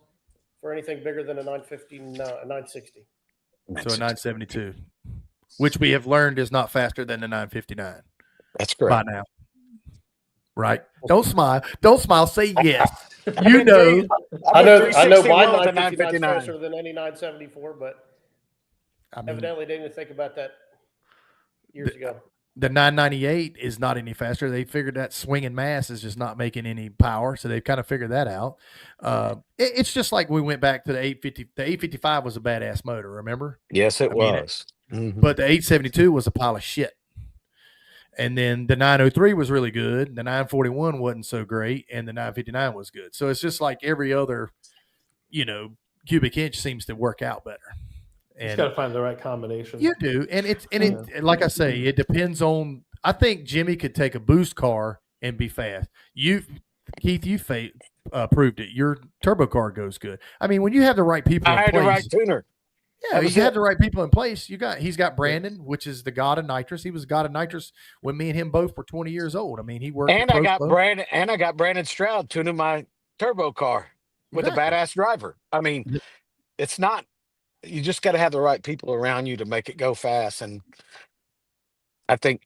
for anything bigger than a 960. So a 972, which we have learned is not faster than the 959. That's correct. By now. Right. Don't smile. Don't smile. Say yes. You know. I know my 959 is faster than any 974, but evidently they didn't think about that years ago. The 998 is not any faster. They figured that swinging mass is just not making any power, so they've kind of figured that out. It's just like we went back to the 850. The 855 was a badass motor, remember? Yes, it was. But the 872 was a pile of shit. And then the 903 was really good. The 941 wasn't so great, and the 959 was good. So it's just like every other, cubic inch seems to work out better. You just got to find the right combination. You do, and it like I say, it depends on. I think Jimmy could take a boost car and be fast. Keith, you proved it. Your turbo car goes good. I mean, when you have the right people, I had the right tuner. Yeah, you have the right people in place. He's got Brandon, which is the god of nitrous. He was the god of nitrous when me and him both were 20 years old. I mean, he worked. And I got Brandon Stroud tuning my turbo car with a badass driver. I mean, it's not. You just got to have the right people around you to make it go fast. And I think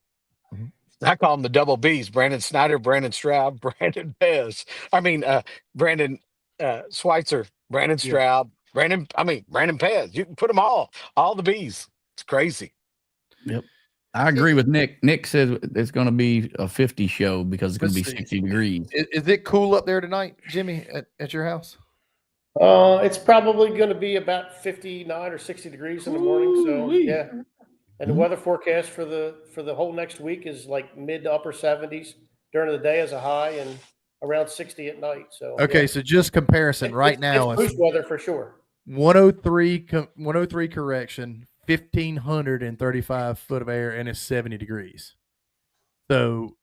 I call them the double Bs: Brandon Snyder, Brandon Stroud, Brandon Bez. Brandon Schweitzer. Brandon Stroud, Brandon Pez. You can put them all the Bs. It's crazy. Yep. I agree with Nick. Nick says it's going to be a 50 show because it's going to be 60 degrees. Is it cool up there tonight, Jimmy, at your house? It's probably going to be about 59 or 60 degrees in the morning. So yeah. And the weather forecast for the whole next week is like mid to upper 70s during the day as a high and around 60 at night. So okay, so just comparison right now it's Bullsh weather for sure. 103 correction, 1,535 foot of air, and it's 70 degrees. So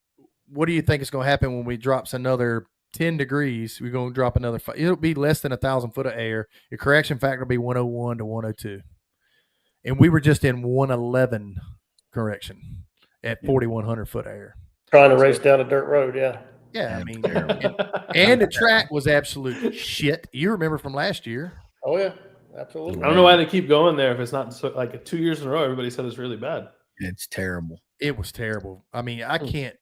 what do you think is going to happen when we drops another 10 degrees? We're going to drop another it'll be less than 1,000 foot of air. Your correction factor will be 101 to 102. And we were just in 111 correction at 4,100 foot air. Trying to race down a dirt road, yeah. Yeah, I mean, and the track was absolute shit. You remember from last year. Oh, yeah, absolutely. I don't know why they keep going there if it's not like 2 years in a row. Everybody said it's really bad. It's terrible. It was terrible. I mean, I can't.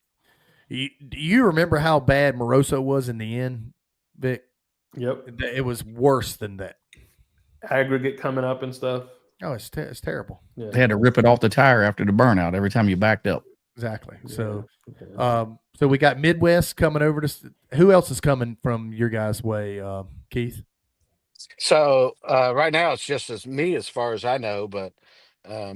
Do you remember how bad Moroso was in the end, Vic? Yep. It was worse than that. Aggregate coming up and stuff. Oh, it's terrible. Yeah. They had to rip it off the tire after the burnout every time you backed up. Exactly. So, so we got Midwest coming over to. Who else is coming from your guys' way, Keith? So right now it's just as me as far as I know, but my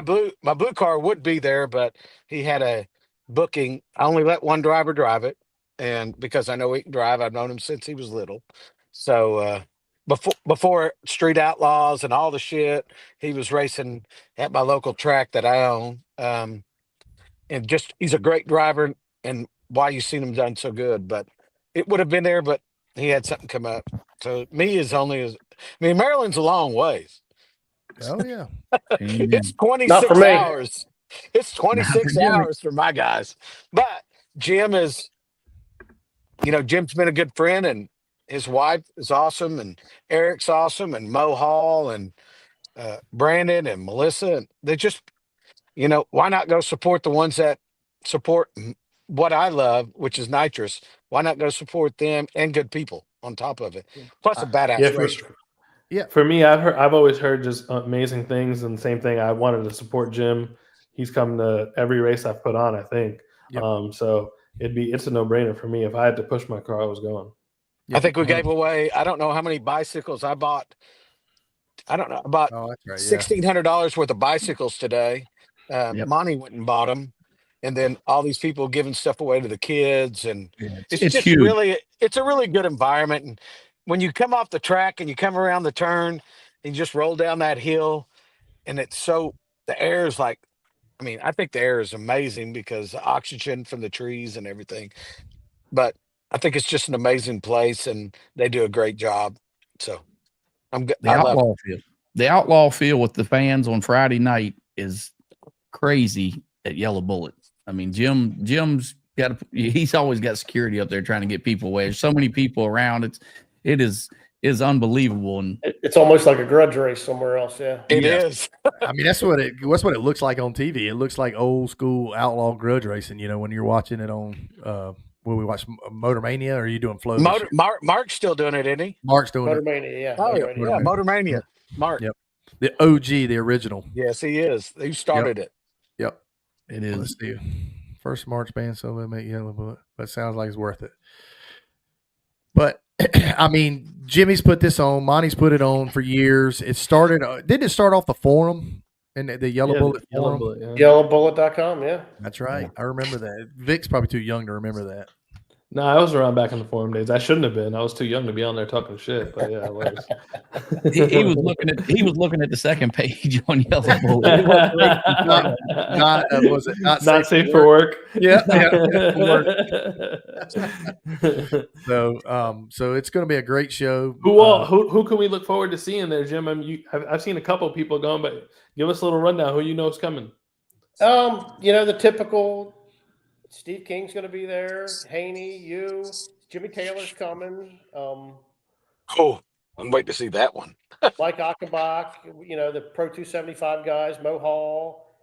blue car would be there, but he had a booking. I only let one driver drive it, and because I know he can drive, I've known him since he was little. So before Street Outlaws and all the shit, he was racing at my local track that I own. And just he's a great driver, and why you seen him done so good. But it would have been there, but he had something come up. So Maryland's a long ways. Oh yeah. It's 26 hours. It's 26 hours for my guys. But Jim is, Jim's been a good friend, and his wife is awesome, and Eric's awesome, and Mo Hall, and Brandon and Melissa. And they just, why not go support the ones that support what I love, which is nitrous? Why not go support them and good people on top of it? Plus a badass race. Yeah, for me, I've always heard just amazing things, and same thing. I wanted to support Jim. He's come to every race I've put on, I think. Yep. So it's a no-brainer for me. If I had to push my car, I was going. Yep. I think we gave away. I don't know how many bicycles I bought. I don't know about $1,600 worth of bicycles today. Monty went and bought them, and then all these people giving stuff away to the kids, and it's just huge. It's a really good environment. And when you come off the track and you come around the turn and you just roll down that hill, and the air is like, I think the air is amazing because the oxygen from the trees and everything. But I think it's just an amazing place, and they do a great job. So I'm good. The outlaw field with the fans on Friday night is crazy at Yellow Bullet. Jim's he's always got security up there trying to get people away. There's so many people around. It is unbelievable, and it's almost like a grudge race somewhere else. Yeah, it is. That's what it looks like on TV. It looks like old school outlaw grudge racing. When you're watching it on when we watch Motor Mania, or are you doing Flow? Mark's still doing it, isn't he? Mark's doing Motor Mania, yeah. Oh, yeah, Motor Mania. Mark. Yep. The OG, the original. Yes, he is. He started it. Yep. It is. Let's see. First March band solo make Yellow Bullet, but it sounds like it's worth it. But Jimmy's put this on. Monty's put it on for years. It started. Didn't it start off the forum and the Yellow Bullet forum? Yellowbullet.com. Yeah, that's right. I remember that. Vic's probably too young to remember that. No, I was around back in the forum days. I shouldn't have been. I was too young to be on there talking shit. But yeah, I was. he was looking at the second page on Yellow Bullet. Was it not safe for work? Yeah. So it's going to be a great show. Who can we look forward to seeing there, Jim? I've seen a couple of people going, but give us a little rundown. Who is coming? The typical. Steve King's going to be there. Haney, Jimmy Taylor's coming. Cool. I'm waiting to see that one. Mike Achenbach, the Pro 275 guys, Mo Hall.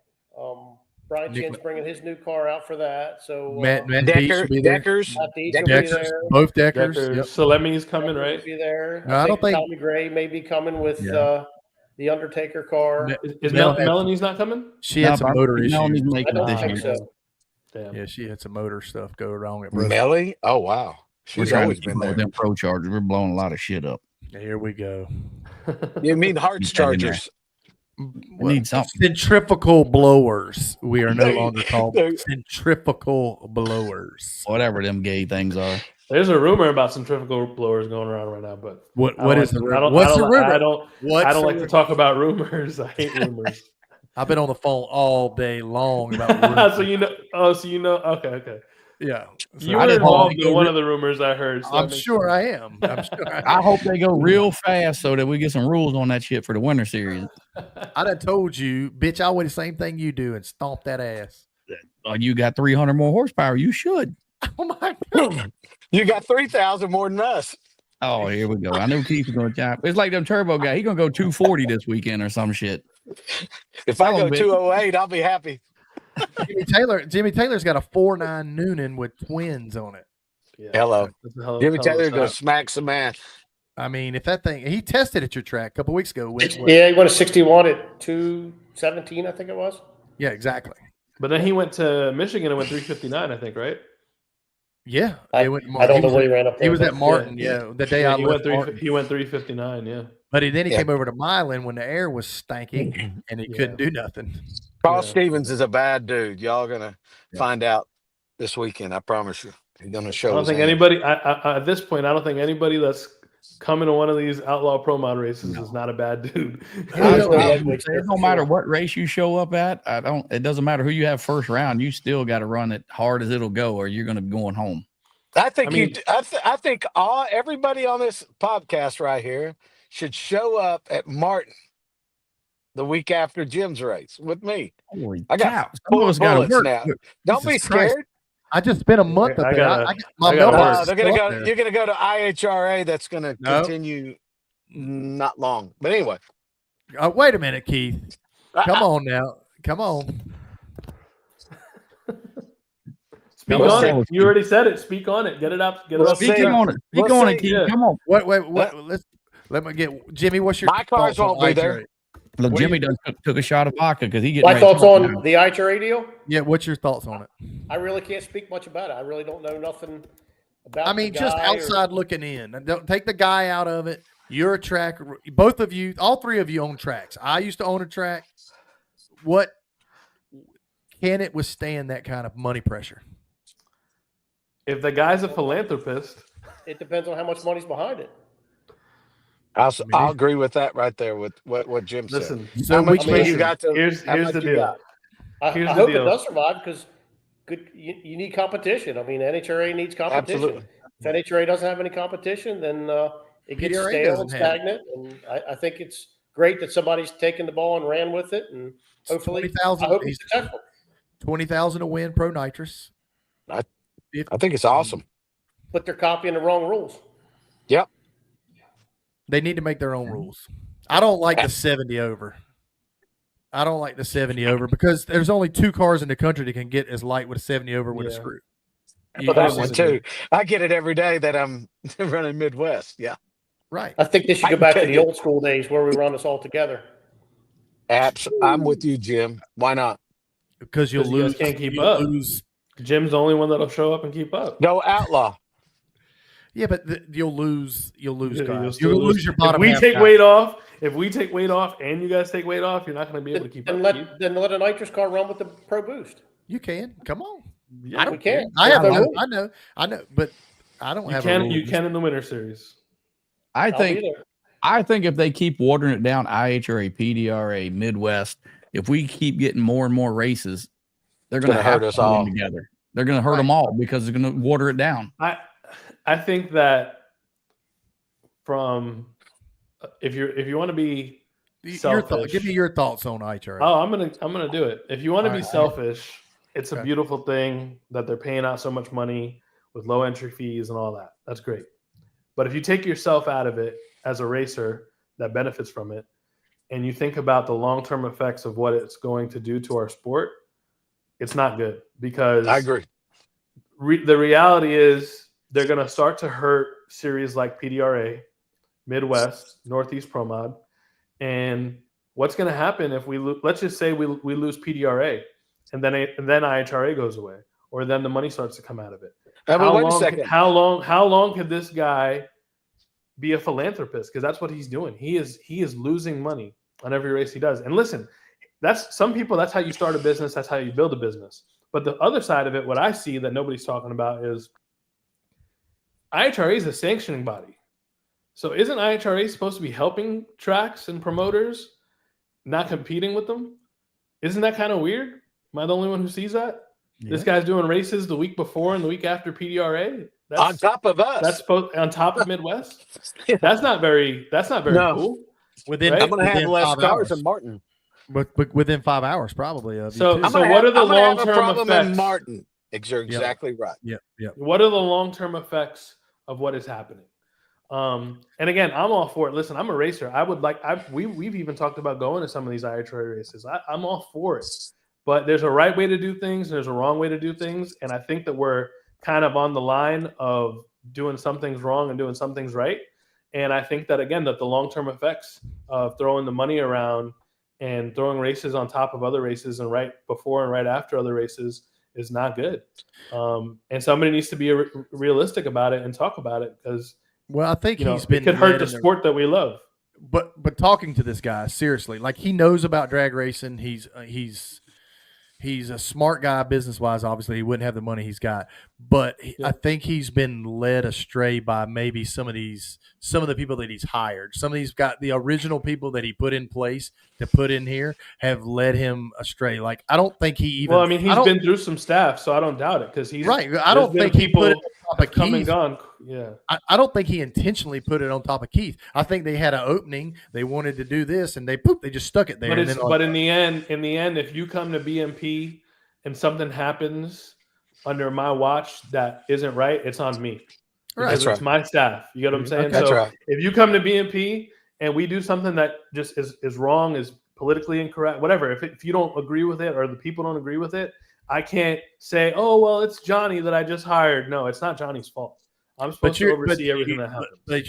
Brian Chin's bringing his new car out for that. So Matt Dees will be there. Deckers. Matt Dees will be there. Both Deckers. Yep. Salemy's coming, Decker right? will be there. No, I don't think Tommy Gray may be coming with the Undertaker car. Is Melanie's not coming? She had some motor issues. I don't think so. Damn. Yeah, she had some motor stuff go wrong at Melly? Oh, wow. She's always been there. With them Pro Chargers. We're blowing a lot of shit up. Here we go. You mean Hearts Chargers? We need something. Centrifugal blowers. We are no longer called centrifugal blowers. Whatever them gay things are. There's a rumor about centrifugal blowers going around right now, but what is the rumor? What's the rumor? I don't like to talk about rumors. I hate rumors. I've been on the phone all day long about rumors. So you know. Oh, so you know. Okay. Yeah. So you were involved in one of the rumors I heard. So I'm sure I am. I hope they go real fast so that we get some rules on that shit for the winter series. I done told you, bitch, I'll weigh the same thing you do and stomp that ass. You got 300 more horsepower. You should. Oh, my God. You got 3,000 more than us. Oh, here we go. I know Keith is going to chop. It's like them turbo guy. He's going to go 240 this weekend or some shit. If I go 208, I'll be happy. Jimmy Taylor's got a 4.9 Noonan with twins on it. Yeah. Hello. Jimmy Taylor go smack some ass. I mean, if that thing, he tested at your track a couple weeks ago. Yeah, he went a 61 at 217, I think it was. Yeah, exactly. But then he went to Michigan and went 359, I think, right? Yeah. I don't know what he ran up there. He was at Martin, the day I left Martin. He went 359, yeah. But then he came over to Milan when the air was stanking and he couldn't do nothing. Carl Stevens is a bad dude. Y'all gonna find out this weekend. I promise you. He's gonna show. I don't think anybody. At this point, I don't think anybody that's coming to one of these outlaw pro mod races is not a bad dude. It don't matter what race you show up at. It doesn't matter who you have first round. You still got to run it hard as it'll go, or you're going to be going home. I think I think everybody on this podcast right here should show up at Martin the week after Jim's race with me. Holy I got bullets now. Don't be scared. I just spent a month up there. You're gonna go to IHRA. That's gonna continue not long. But anyway, wait a minute, Keith. Come on now. Come on. Speak on it. You already said it. Speak on it. Get it up. Get it up. Speak on it. Speak on it, Keith. Yeah. Come on. Wait. Let me get Jimmy. What's your my cars won't be there? Look, Jimmy took a shot of vodka because he gets my thoughts on the IHRA deal. Yeah, what's your thoughts on it? I really can't speak much about it. I really don't know nothing about. I mean, just outside looking in. Don't take the guy out of it. You're a track. Both of you, all three of you own tracks. I used to own a track. What can it withstand that kind of money pressure? If the guy's a philanthropist, it depends on how much money's behind it. I'll agree with that right there with what Jim said. Listen, so how much money you got to? Here's the deal. I hope it does survive because you need competition. I mean, NHRA needs competition. Absolutely. If NHRA doesn't have any competition, then it gets stale and stagnant. And I think it's great that somebody's taken the ball and ran with it, and hopefully, I hope it's successful. 20,000 to win Pro Nitrous. I think it's awesome. But they're copying the wrong rules. Yep. They need to make their own rules. I don't like the 70 over. I don't like the 70 over because there's only 2 cars in the country that can get as light with a 70 over with a screw. But that one too. I get it every day that I'm running Midwest. Yeah. Right. I think they should go back to the old school days where we run this all together. I'm with you, Jim. Why not? Because you'll lose. Can't keep up. Jim's the only one that'll show up and keep up. No outlaw. Yeah, but you'll lose. You'll lose guys. You'll lose your bottom. If we take weight off, and you guys take weight off, you're not going to be able to keep up. Then let a nitrous car run with the Pro Boost. You can. Come on. Yeah, I don't care. I know, but I don't have. You can in the Winter Series. I think if they keep watering it down, IHRA, PDRA, Midwest, if we keep getting more and more races, they're going to hurt us all together. They're going to hurt them all because they're going to water it down. I think that if you want to be selfish, give me your thoughts on IHRA. Oh, I'm gonna do it. If you want to be selfish, it's a beautiful thing that they're paying out so much money with low entry fees and all that. That's great. But if you take yourself out of it as a racer that benefits from it, and you think about the long-term effects of what it's going to do to our sport, It's not good because I agree. The reality is they're going to start to hurt series like PDRA, Midwest, Northeast Pro Mod, and what's going to happen if let's just say we lose PDRA, and then IHRA goes away, or then the money starts to come out of it. Wait a second. How long could this guy be a philanthropist? Because that's what he's doing. He is losing money on every race he does. And listen, that's how you start a business. That's how you build a business. But the other side of it, what I see that nobody's talking about is IHRA is a sanctioning body. So isn't IHRA supposed to be helping tracks and promoters, not competing with them? Isn't that kind of weird? Am I the only one who sees that? Yeah. This guy's doing races the week before and the week after PDRA. That's on top of us. That's on top of Midwest. Yeah. That's not very cool. I'm going to have less cars than Martin. But within 5 hours, probably. So what are the long-term effects? Martin, you're exactly right. Yeah. What are the long-term effects of what is happening? And again, I'm all for it. Listen, I'm a racer. We've even talked about going to some of these IHRA races. I'm all for it. But there's a right way to do things. There's a wrong way to do things. And I think that we're kind of on the line of doing some things wrong and doing some things right. And I think that, again, that the long-term effects of throwing the money around and throwing races on top of other races and right before and right after other races is not good. And somebody needs to be realistic about it and talk about it because, I think it could hurt the sport that we love. But talking to this guy seriously, like he knows about drag racing. He's a smart guy business-wise. Obviously, he wouldn't have the money he's got. But I think he's been led astray by maybe some of the people that he's hired. Some of these the original people that he put in place to put in here have led him astray. Like, I don't think he even – Well, I mean, he's been through some staff, so I don't doubt it because he's – right. I don't think he put it on top of come and Keith. Gone. Yeah. I don't think he intentionally put it on top of Keith. I think they had an opening. They wanted to do this, and they just stuck it there. But in the end, if you come to BMP and something happens under my watch that isn't right, it's on me. Right. Because it's my staff. You get what I'm saying? Okay. So right. If you come to BMP and we do something that just is wrong, is politically incorrect, whatever, if you don't agree with it or the people don't agree with it, I can't say, oh, well, it's Johnny that I just hired. No, it's not Johnny's fault. I'm supposed to oversee everything that happens. But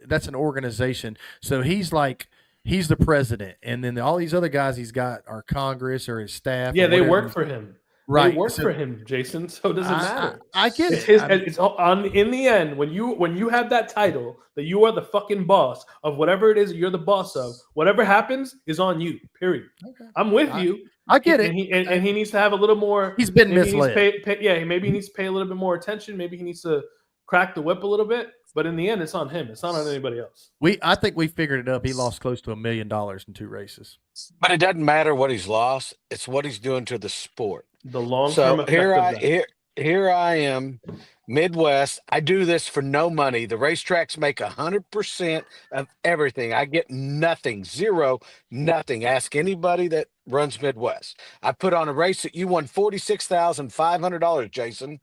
that's an organization. So he's the president, and then all these other guys he's got are Congress or his staff. Yeah, they work for him. Right. They work for him, Jason. So it doesn't matter. I get it. It's in the end, when you have that title that you are the fucking boss of whatever it is that you're the boss of, whatever happens is on you. Period. Okay. I'm with you. I get it. And he needs to have a little more. He's been misled. Maybe he needs to pay a little bit more attention. Maybe he needs to crack the whip a little bit. But in the end, it's on him. It's not on anybody else. I think we figured it up. He lost close to $1 million in 2 races. But it doesn't matter what he's lost. It's what he's doing to the sport. The long-term effect here I am, Midwest. I do this for no money. The racetracks make 100% of everything. I get nothing, zero, nothing. Ask anybody that runs Midwest. I put on a race that you won $46,500, Jason.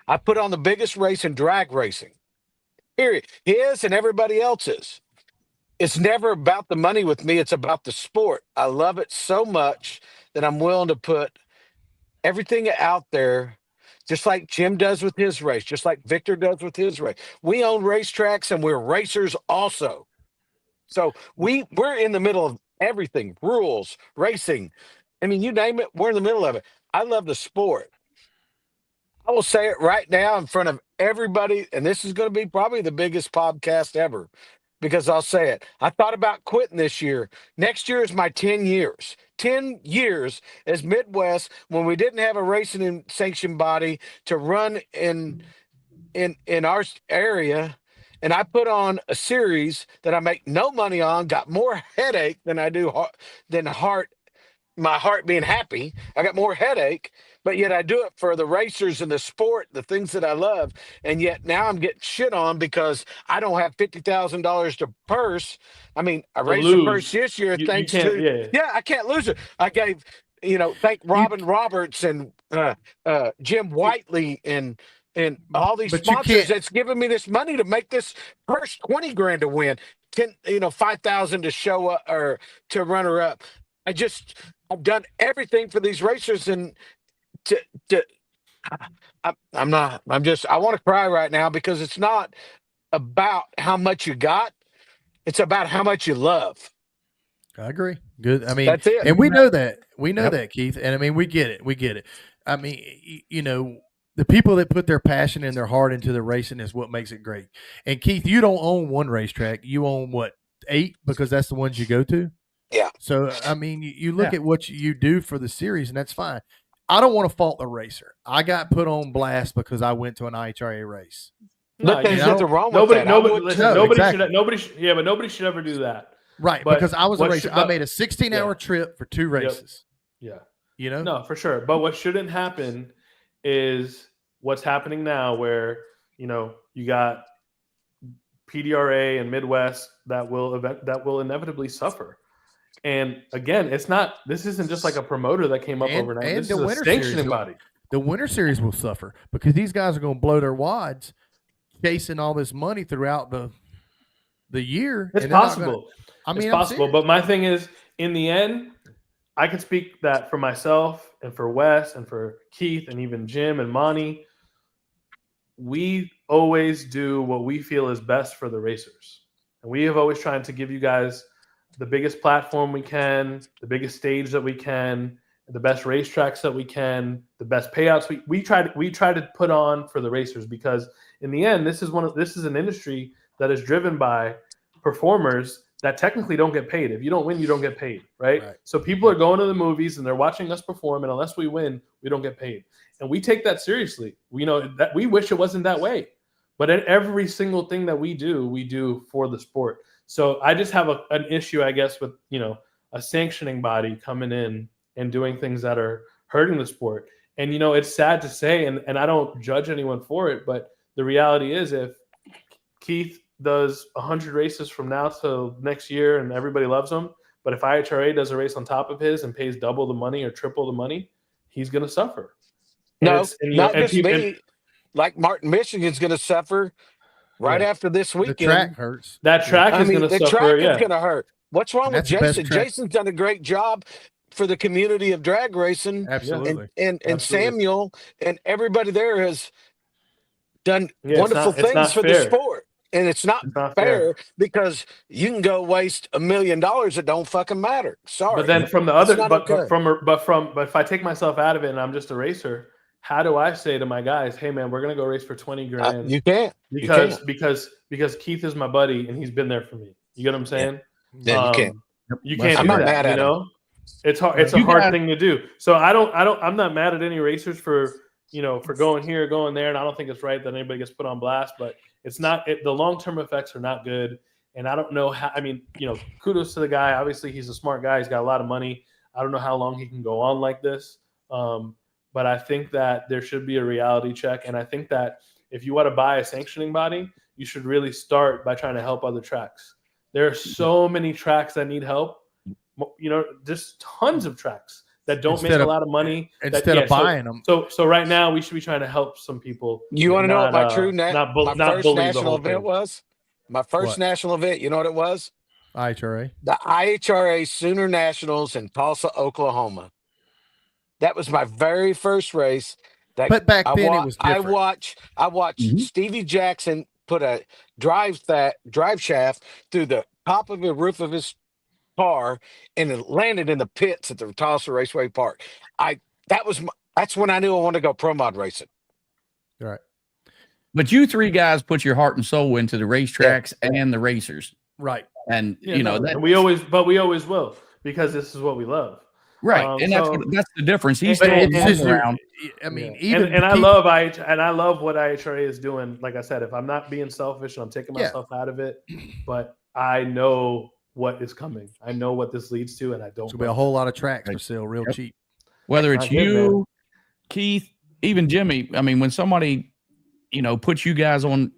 I put on the biggest race in drag racing. Period. His and everybody else's. It's never about the money with me. It's about the sport. I love it so much that I'm willing to put everything out there, just like Jim does with his race, just like Victor does with his race. We own racetracks and we're racers also. So we're in the middle of everything, rules, racing. I mean, you name it, we're in the middle of it. I love the sport. I will say it right now in front of everybody, and this is going to be probably the biggest podcast ever, because I'll say it. I thought about quitting this year. Next year is my 10 years. 10 years as Midwest when we didn't have a racing and sanction body to run in our area. And I put on a series that I make no money on, got more headache than I do my heart being happy. I got more headache, but yet I do it for the racers and the sport, the things that I love. And yet now I'm getting shit on because I don't have $50,000 to purse. I mean, I raised the purse this year thanks to I can't lose it. I gave, thank Robin Roberts and Jim Whiteley and all these sponsors that's giving me this money to make this purse $20,000 to win, 5,000 to show up or to runner up. I've done everything for these racers, and I'm not. I want to cry right now because it's not about how much you got. It's about how much you love. I agree. Good. I mean, That's it. and we know that. We know Yep. that, Keith. And I mean, we get it. We get it. I mean, you know, the people that put their passion and their heart into the racing is what makes it great. And Keith, you don't own one racetrack. You own what, 8? Because that's the ones you go to. Yeah. So I mean, you look at what you do for the series, and that's fine. I don't want to fault the racer. I got put on blast because I went to an IHRA race. No, there's nothing wrong with that. But nobody should ever do that. Right, But because I was a racer. I made a 16-hour Yeah. trip for 2 races. Yeah. You know? No, for sure. But what shouldn't happen is what's happening now where, you know, you got PDRA and Midwest that will inevitably suffer. And again, this isn't just like a promoter that came up overnight. And this the is a winter sanctioning series, body. The winter series will suffer because these guys are going to blow their wads chasing all this money throughout the year. It's possible. It's possible. But my thing is, in the end, I can speak that for myself and for Wes and for Keith and even Jim and Monty. We always do what we feel is best for the racers. And we have always tried to give you guys the biggest platform we can, the biggest stage that we can, the best racetracks that we can, the best payouts we try to put on for the racers, because in the end, this is an industry that is driven by performers that technically don't get paid. If you don't win, you don't get paid, right? So people are going to the movies and they're watching us perform, and unless we win, we don't get paid. And we take that seriously. We know that we wish it wasn't that way. But in every single thing that we do for the sport. So I just have an issue, I guess, with, you know, a sanctioning body coming in and doing things that are hurting the sport. And, you know, it's sad to say, and I don't judge anyone for it, but the reality is if Keith does 100 races from now to next year and everybody loves him, but if IHRA does a race on top of his and pays double the money or triple the money, he's going to suffer. Like Martin, Michigan's going to suffer after this weekend. The track hurts. That track is going to suffer. The track is going to hurt. What's wrong with Jason? Jason's done a great job for the community of drag racing. Absolutely. And Samuel and everybody there has done wonderful things for the sport. And it's not fair because you can go waste $1 million that don't fucking matter. Sorry. But then from the other, but if I take myself out of it and I'm just a racer, how do I say to my guys, hey man, we're gonna go race for 20 grand? You can't. Because Keith is my buddy and he's been there for me. You get what I'm saying? Yeah, you can't. You can't I'm do not that. mad at you know, it's hard. It's a hard thing to do. So I'm not mad at any racers for going here, going there, and I don't think it's right that anybody gets put on blast. But it's not. The long-term effects are not good, and I don't know how. I mean, kudos to the guy. Obviously, he's a smart guy. He's got a lot of money. I don't know how long he can go on like this. But I think that there should be a reality check, and I think that if you want to buy a sanctioning body, you should really start by trying to help other tracks. There are so many tracks that need help. Just tons of tracks that don't make a lot of money instead of buying them. So right now we should be trying to help some people. You want to know what my first national event thing. was? My first national event. You know what it was? IHRA. The IHRA Sooner Nationals in Tulsa, Oklahoma. That was my very first race. But back then it was different. I watched Stevie Jackson put a drive shaft through the top of the roof of his car and it landed in the pits at the Tulsa Raceway Park. That's when I knew I wanted to go pro mod racing. Right. But you three guys put your heart and soul into the racetracks and the racers. Right. And we always will, because this is what we love. Right. And that's the difference. He's around. I mean, I love what IHRA is doing. Like I said, if I'm not being selfish and I'm taking myself out of it, but I know what is coming. I know what this leads to, and I don't. There'll be a whole lot of tracks for sale, real cheap. Whether it's you, Keith, even Jimmy. I mean, when somebody, puts you guys on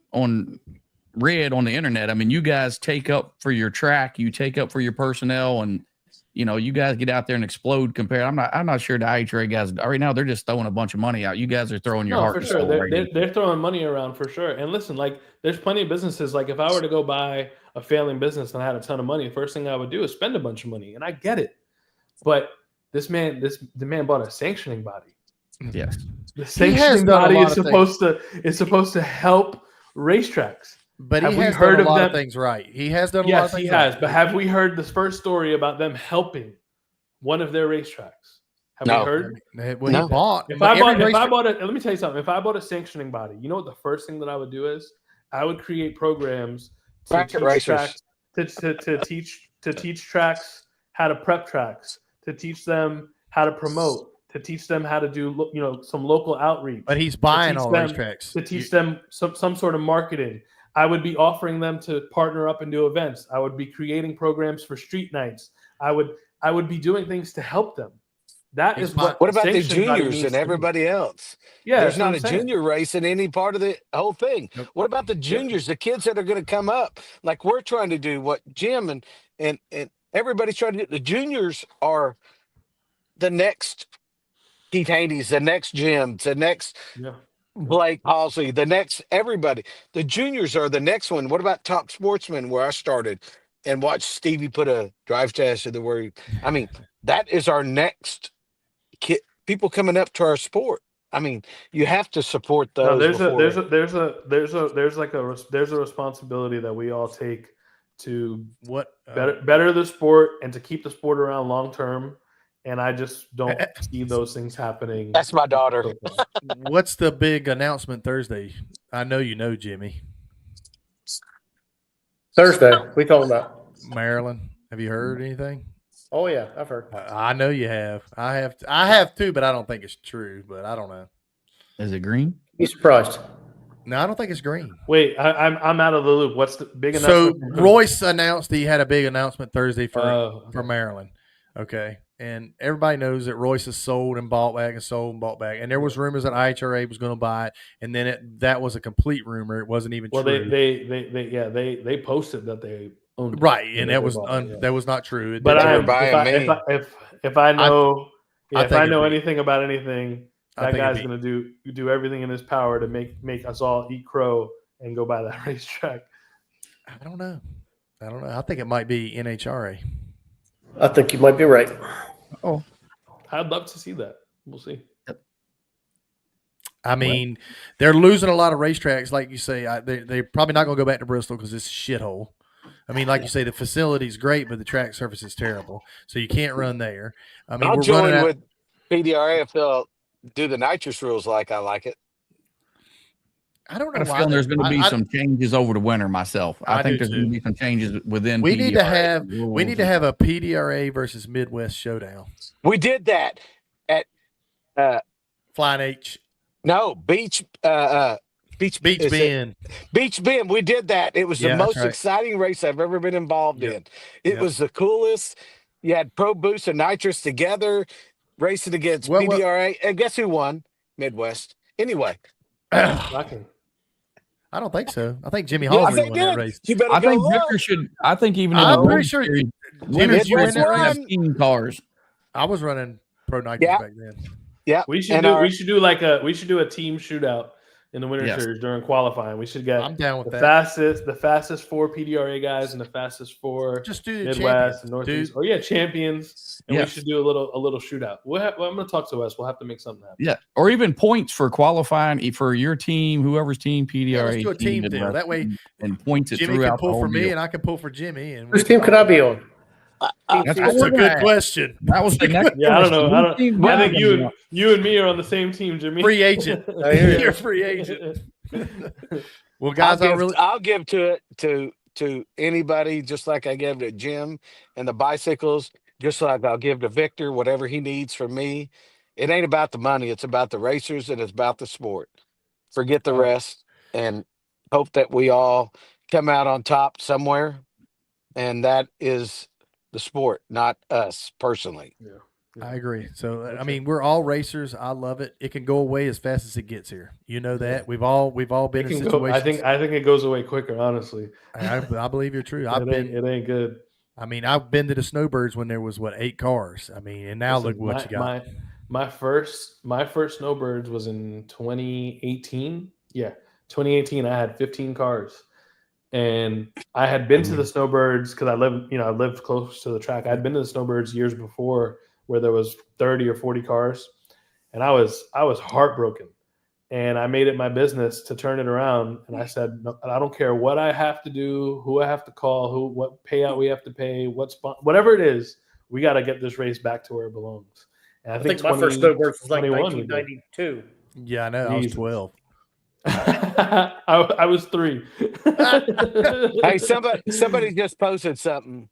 red on the internet, I mean, you guys take up for your track, you take up for your personnel, and you guys get out there and explode. Compared, I'm not sure the IHRA guys right now. They're just throwing a bunch of money out. You guys are throwing your heart. For sure, they're throwing money around for sure. And listen, like there's plenty of businesses. Like if I were to go buy a failing business and I had a ton of money, the first thing I would do is spend a bunch of money, and I get it. But the man bought a sanctioning body. Yes. The sanctioning done a body lot is of supposed to help racetracks. But Have he we has heard done a of lot them? of things right. He has done a lot Yes, of things he has. right. But have we heard the first story about them helping one of their racetracks? Have we No. heard? Well, No. he bought. If but I every bought racetrack- it, let me tell you something. If I bought a sanctioning body, you know what the first thing that I would do is I would create programs to Bracket teach racers. tracks to teach tracks how to prep tracks, to teach them how to promote, to teach them how to do some local outreach. But he's buying teach all them- racetracks. to teach them some sort of marketing. I would be offering them to partner up and do events. I would be creating programs for street nights. I would be doing things to help them. That He's is what. What about the sanctioning body juniors means and to me. everybody else? Yeah, There's that's what not I'm a saying. junior race in any part of the whole thing. Nope. What about the juniors, the kids that are going to come up? Like we're trying to do, what Jim and everybody's trying to do. The juniors are the next Keith Haney's, the next Jim, the next Yeah. Blake Halsey, the next everybody. The juniors are the next one. What about Top Sportsman, where I started and watched Stevie put a drive test of the word? I mean, that is our next kid, people coming up to our sport. I mean, you have to support those. No, there's a responsibility that we all take to What better the sport and to keep the sport around long term. And I just don't see those things happening. That's my daughter. What's the big announcement Thursday? I know you know, Jimmy. Thursday, we talking about. Maryland. Have you heard anything? Oh yeah, I've heard. I know you have. I have too, but I don't think it's true. But I don't know. Is it green? Be surprised. No, I don't think it's green. Wait, I'm out of the loop. What's the big So announcement? Royce announced he had a big announcement Thursday for Okay. Maryland. Okay. And everybody knows that Royce has sold and bought back and sold and bought back. And there was rumors that IHRA was going to buy it. And then that was a complete rumor. It wasn't even Well, true. they posted that they owned it. Right. And that They was bought it, yeah. that was not true. But They were buying me. if I know I think it'd be- anything about anything, I that think guy's it'd going to do everything in his power to make us all eat crow and go by that racetrack. I don't know. I think it might be NHRA. I think you might be right. Oh, I'd love to see that. We'll see. I mean, they're losing a lot of racetracks, like you say. They're probably not going to go back to Bristol because it's a shithole. I mean, like you say, the facility's great, but the track surface is terrible, so you can't run there. I mean, I'll we're join running out. with PDRA if they'll do the nitrous rules like I like it. I don't I know got a why. feeling there's going to be I- some changes over the winter myself. I I think do there's going too. to be some changes within We need to PDRA. have a PDRA versus Midwest showdown. We did that at Flying H, Beach Beach is it Bend. Beach Bend. We did that. It was Yeah, the that's most right. exciting race I've ever been involved Yep. in. It Yep. was the coolest. You had Pro Boost and Nitrous together racing against Well, PDRA. And guess who won? Midwest. Anyway, Shocking. I don't think so. I think Jimmy yes, Halsey they won that did. race. You better I go think look. Victor should. I think even in I'm the pretty World sure Series, Jimmy, Midwest you were in Midwest that won. race. 15 cars. I was running Pro Nitrous Yeah. back then. Yeah, We should and do our- a team shootout in the winter Yes. series during qualifying. We should get I'm down with the that. fastest 4 PDRA guys and the fastest 4 Just do the Midwest champions, and Northeast. dude. Champions. And Yes. we should do a little shootout. I'm going to talk to Wes. We'll have to make something happen. Yeah, or even points for qualifying for your team, whoever's team, Yeah, PDRA. let's do a team deal. Midwest, That way, and points it Jimmy can throughout the pull whole for me, deal. and I can pull for Jimmy. And Whose team could I be on? That's That's what a good question. That was the next. Yeah, I don't know. I think you. you and me are on the same team, Jimmy. Free agent. I hear you. You're a free agent. Well, guys, I'll give to it to anybody, just like I gave to Jim and the bicycles, just like I'll give to Victor whatever he needs from me. It ain't about the money; it's about the racers and it's about the sport. Forget the rest, and hope that we all come out on top somewhere. And that is the sport, not us personally. Yeah. I agree. So I mean, we're all racers. I love it. It can go away as fast as it gets here. You know that. We've all been in situations. I think it goes away quicker. Honestly, I believe you're true. it ain't good. I mean, I've been to the Snowbirds when there was 8 cars. I mean, and now look what you got. My first Snowbirds was in 2018. Yeah, 2018. I had 15 cars, and I had been to the Snowbirds because I lived close to the track. I'd been to the Snowbirds years before, where there was 30 or 40 cars, and I was heartbroken. And I made it my business to turn it around. And I said, no, I don't care what I have to do, who I have to call, what payout we have to pay, whatever it is, we got to get this race back to where it belongs. And I think my first snowboard was like 1992. Yeah, I know. I was 12. I was 3. Hey, somebody just posted something,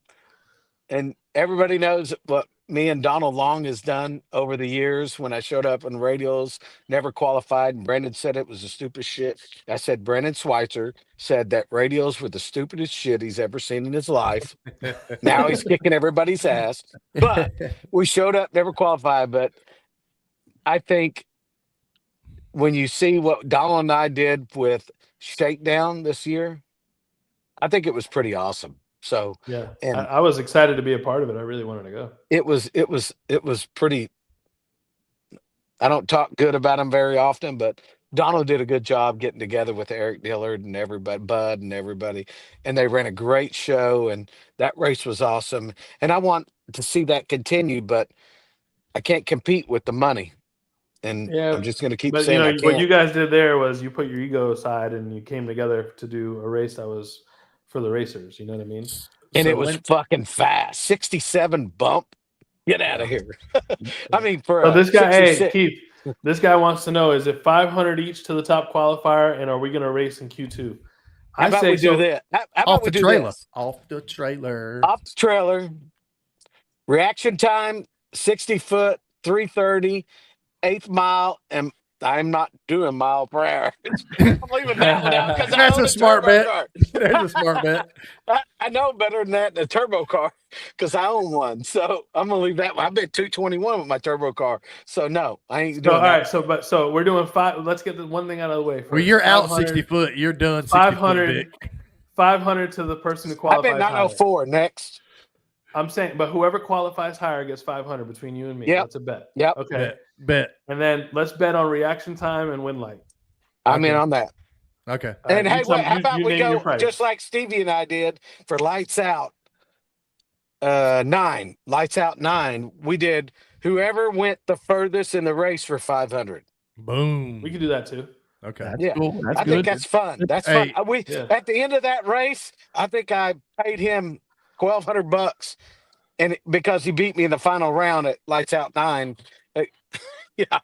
and everybody knows what me and Donald Long has done over the years. When I showed up in radios, never qualified, and Brendan said it was the stupid shit. I said Brendan Schweitzer said that radios were the stupidest shit he's ever seen in his life. Now he's kicking everybody's ass. But we showed up, never qualified. But I think when you see what Donald and I did with Shakedown this year, I think it was pretty awesome. So yeah, and I was excited to be a part of it. I really wanted to go. It was pretty. I don't talk good about him very often, but Donald did a good job getting together with Eric Dillard and everybody, Bud and everybody, and they ran a great show. And that race was awesome. And I want to see that continue, but I can't compete with the money. And I'm just going to keep saying, what you guys did there was you put your ego aside and you came together to do a race that was for the racers, you know what I mean? And it was fucking fast. 67 bump. Get out of here. I mean, for this guy, hey, Keith, this guy wants to know, is it 500 each to the top qualifier, and are we going to race in Q2? How about we do that? How about we do this? Off the trailer. Off the trailer. Reaction time, 60 foot, 330, 8th mile, and I'm not doing mile per hour. I'm leaving that one out because that's a smart bet. That's a smart bet. I know better than that in a turbo car because I own one. So I'm gonna leave that one. I bet 221 with my turbo car. So no, I ain't doing that. All right, so we're doing 5. Let's get the one thing out of the way first. Well, you're out 60 foot. You're done 60 500, 500 to the person who qualifies. I bet 904 next. I'm saying, but whoever qualifies higher gets 500 between you and me. Yep. That's a bet. Yep. Okay. Bet. And then let's bet on reaction time and win light. I'm in on that. Okay. And hey, how about we go just like Stevie and I did for Lights Out 9. Lights Out 9. We did whoever went the furthest in the race for 500. Boom. We can do that too. Okay. That's cool. That's I good. think that's fun. That's fun. At the end of that race, I think I paid him $1,200, and because he beat me in the final round at Lights Out 9. Yeah,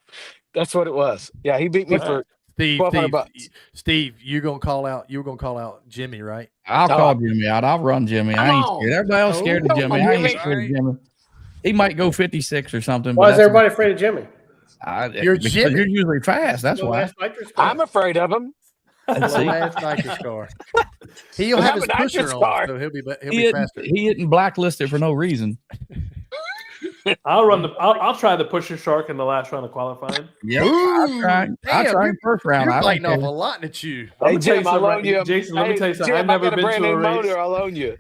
that's what it was. Yeah, he beat me for $1,200. Steve, you're gonna call out Jimmy, right? I'll call Jimmy out. I'll run Jimmy. I ain't scared. Everybody else scared of Jimmy. I ain't scared of Jimmy. He might go 56 or something. Why is everybody afraid of Jimmy? You're usually fast. That's why. I'm afraid of him. Nitrous car. He'll have his pusher on, so he'll be faster. He isn't blacklisted for no reason. I'll try the pusher shark in the last round of qualifying. Yeah, I tried first round. You're biting off a lot to chew. Hey, Jim, I'll loan you. Jason, let me tell you something. I've never been to a race. Motor, I'll loan you.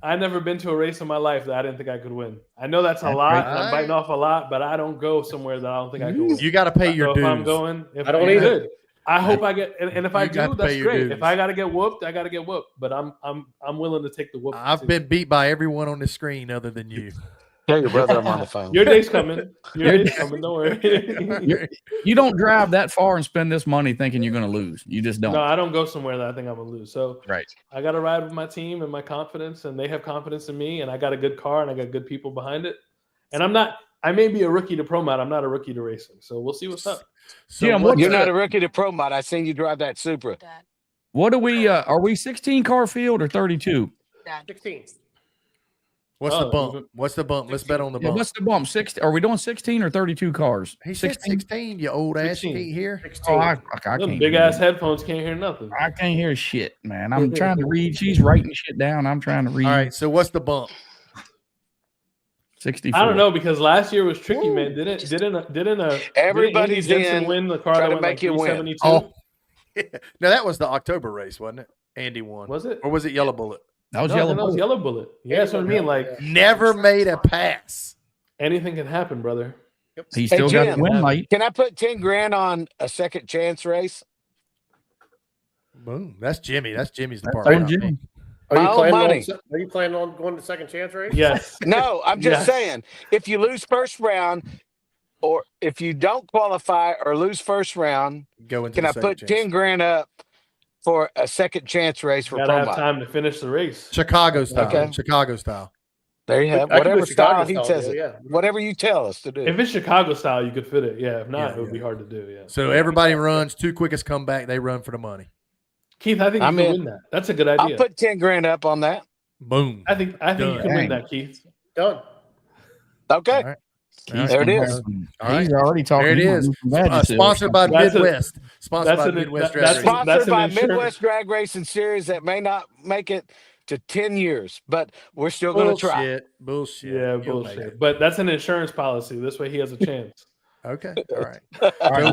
I've never been to a race in my life that I didn't think I could win. I know that's a lot. And I'm biting off a lot, but I don't go somewhere that I don't think I can win. You got to pay your dues. If I'm going, I don't either. I hope I get, and if I do, that's great. Dues. If I got to get whooped, I got to get whooped. But I'm willing to take the whoop. I've been beat by everyone on the screen other than you. Tell your brother I'm on the phone. Your day's coming. Your day's coming. Don't worry. You don't drive that far and spend this money thinking you're going to lose. You just don't. No, I don't go somewhere that I think I'm going to lose. So right. I got to ride with my team and my confidence, and they have confidence in me, and I got a good car, and I got good people behind it. And I may be a rookie to pro mod. I'm not a rookie to racing. So we'll see what's up. So you're not a rookie to pro mod. I seen you drive that Supra. What are we 16 car field or 32? 16. What's the bump? What's the bump? 16. Let's bet on the bump. Yeah, what's the bump? 16? Are we doing 16 or 32 cars? He said 16. You old 16. Ass. You can't hear. 16. Oh, I can't. Big ass headphones can't hear nothing. I can't hear shit, man. I'm trying to read. She's writing shit down. I'm trying to read. All right. So what's the bump? 64. I don't know because last year was tricky, man. Didn't everybody's Jensen win the car that went like 372? Oh, no, that was the October race, wasn't it? Andy won. Was it? Or was it Yellow Bullet? That was That was Yellow Bullet. Yeah, that's what I mean. Like never made a pass. Anything can happen, brother. He still got the win light. Can I put 10 grand on a second chance race? Boom. That's Jimmy. That's Jimmy's department. Jimmy. Are you planning on going to second chance race? Yes. No, I'm just saying. If you lose first round, or if you don't qualify or lose first round, Go into can the I second put chance. 10 grand up for a second chance race for Gotta Pro have Mod? time to finish the race. Chicago style. Okay. Chicago style. There you have I could do whatever Chicago style he style says deal, it. yeah. Whatever you tell us to do. If it's Chicago style, you could fit it. Yeah. If not, Yeah, it would be yeah. hard to do. Yeah. So everybody runs, two quickest come back, they run for the money. Keith, I think I'm you can in. win that. That's a good I'll idea. put 10 grand up on that. Boom. I think you Done. can win that, Keith. Done. Okay. All right. There it is. All right. He's already talking. There it is. Sponsored by That's Midwest. Sponsored that's by an- Midwest that- Drag that's Race. an- Sponsored by insurance. Midwest Drag Racing Series that may not make it to 10 years, but we're still going to try. Bullshit. Yeah, You'll make bullshit. it. But that's an insurance policy. This way he has a chance. Okay. All right. All right,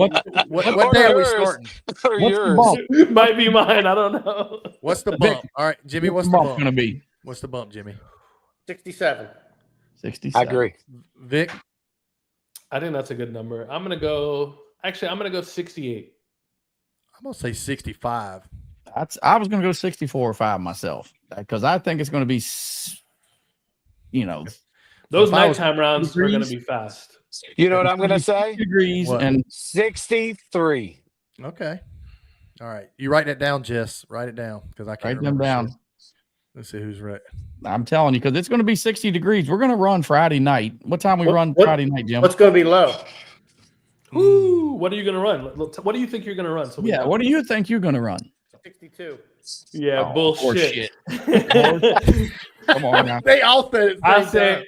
What day are we starting? Or what's the yours. bump? Might be mine. I don't know. What's the bump? All right, Jimmy, what's the bump bump? going to be? What's the bump, Jimmy? 67. 67. I agree. Vic? I think that's a good number. I'm gonna go 68. I'm going to say 65. I was going to go 64 or 5 myself because I think it's going to be, Those If I was- nighttime rounds are gonna degrees. be fast. You know what I'm going to say? degrees What? and 63. Okay. All right. You write that down, Jess. Write it down because I can't write them remember down. shit. Let's see who's right. I'm telling you, because it's going to be 60 degrees. We're going to run Friday night. What time we run What- Friday night, Jim? What's going to be low? Ooh, what are you gonna run? What do you think you're gonna run? So we Yeah, know. what do you think you're going to run? 62. Yeah, Oh, bullshit. Come on now. They all said it.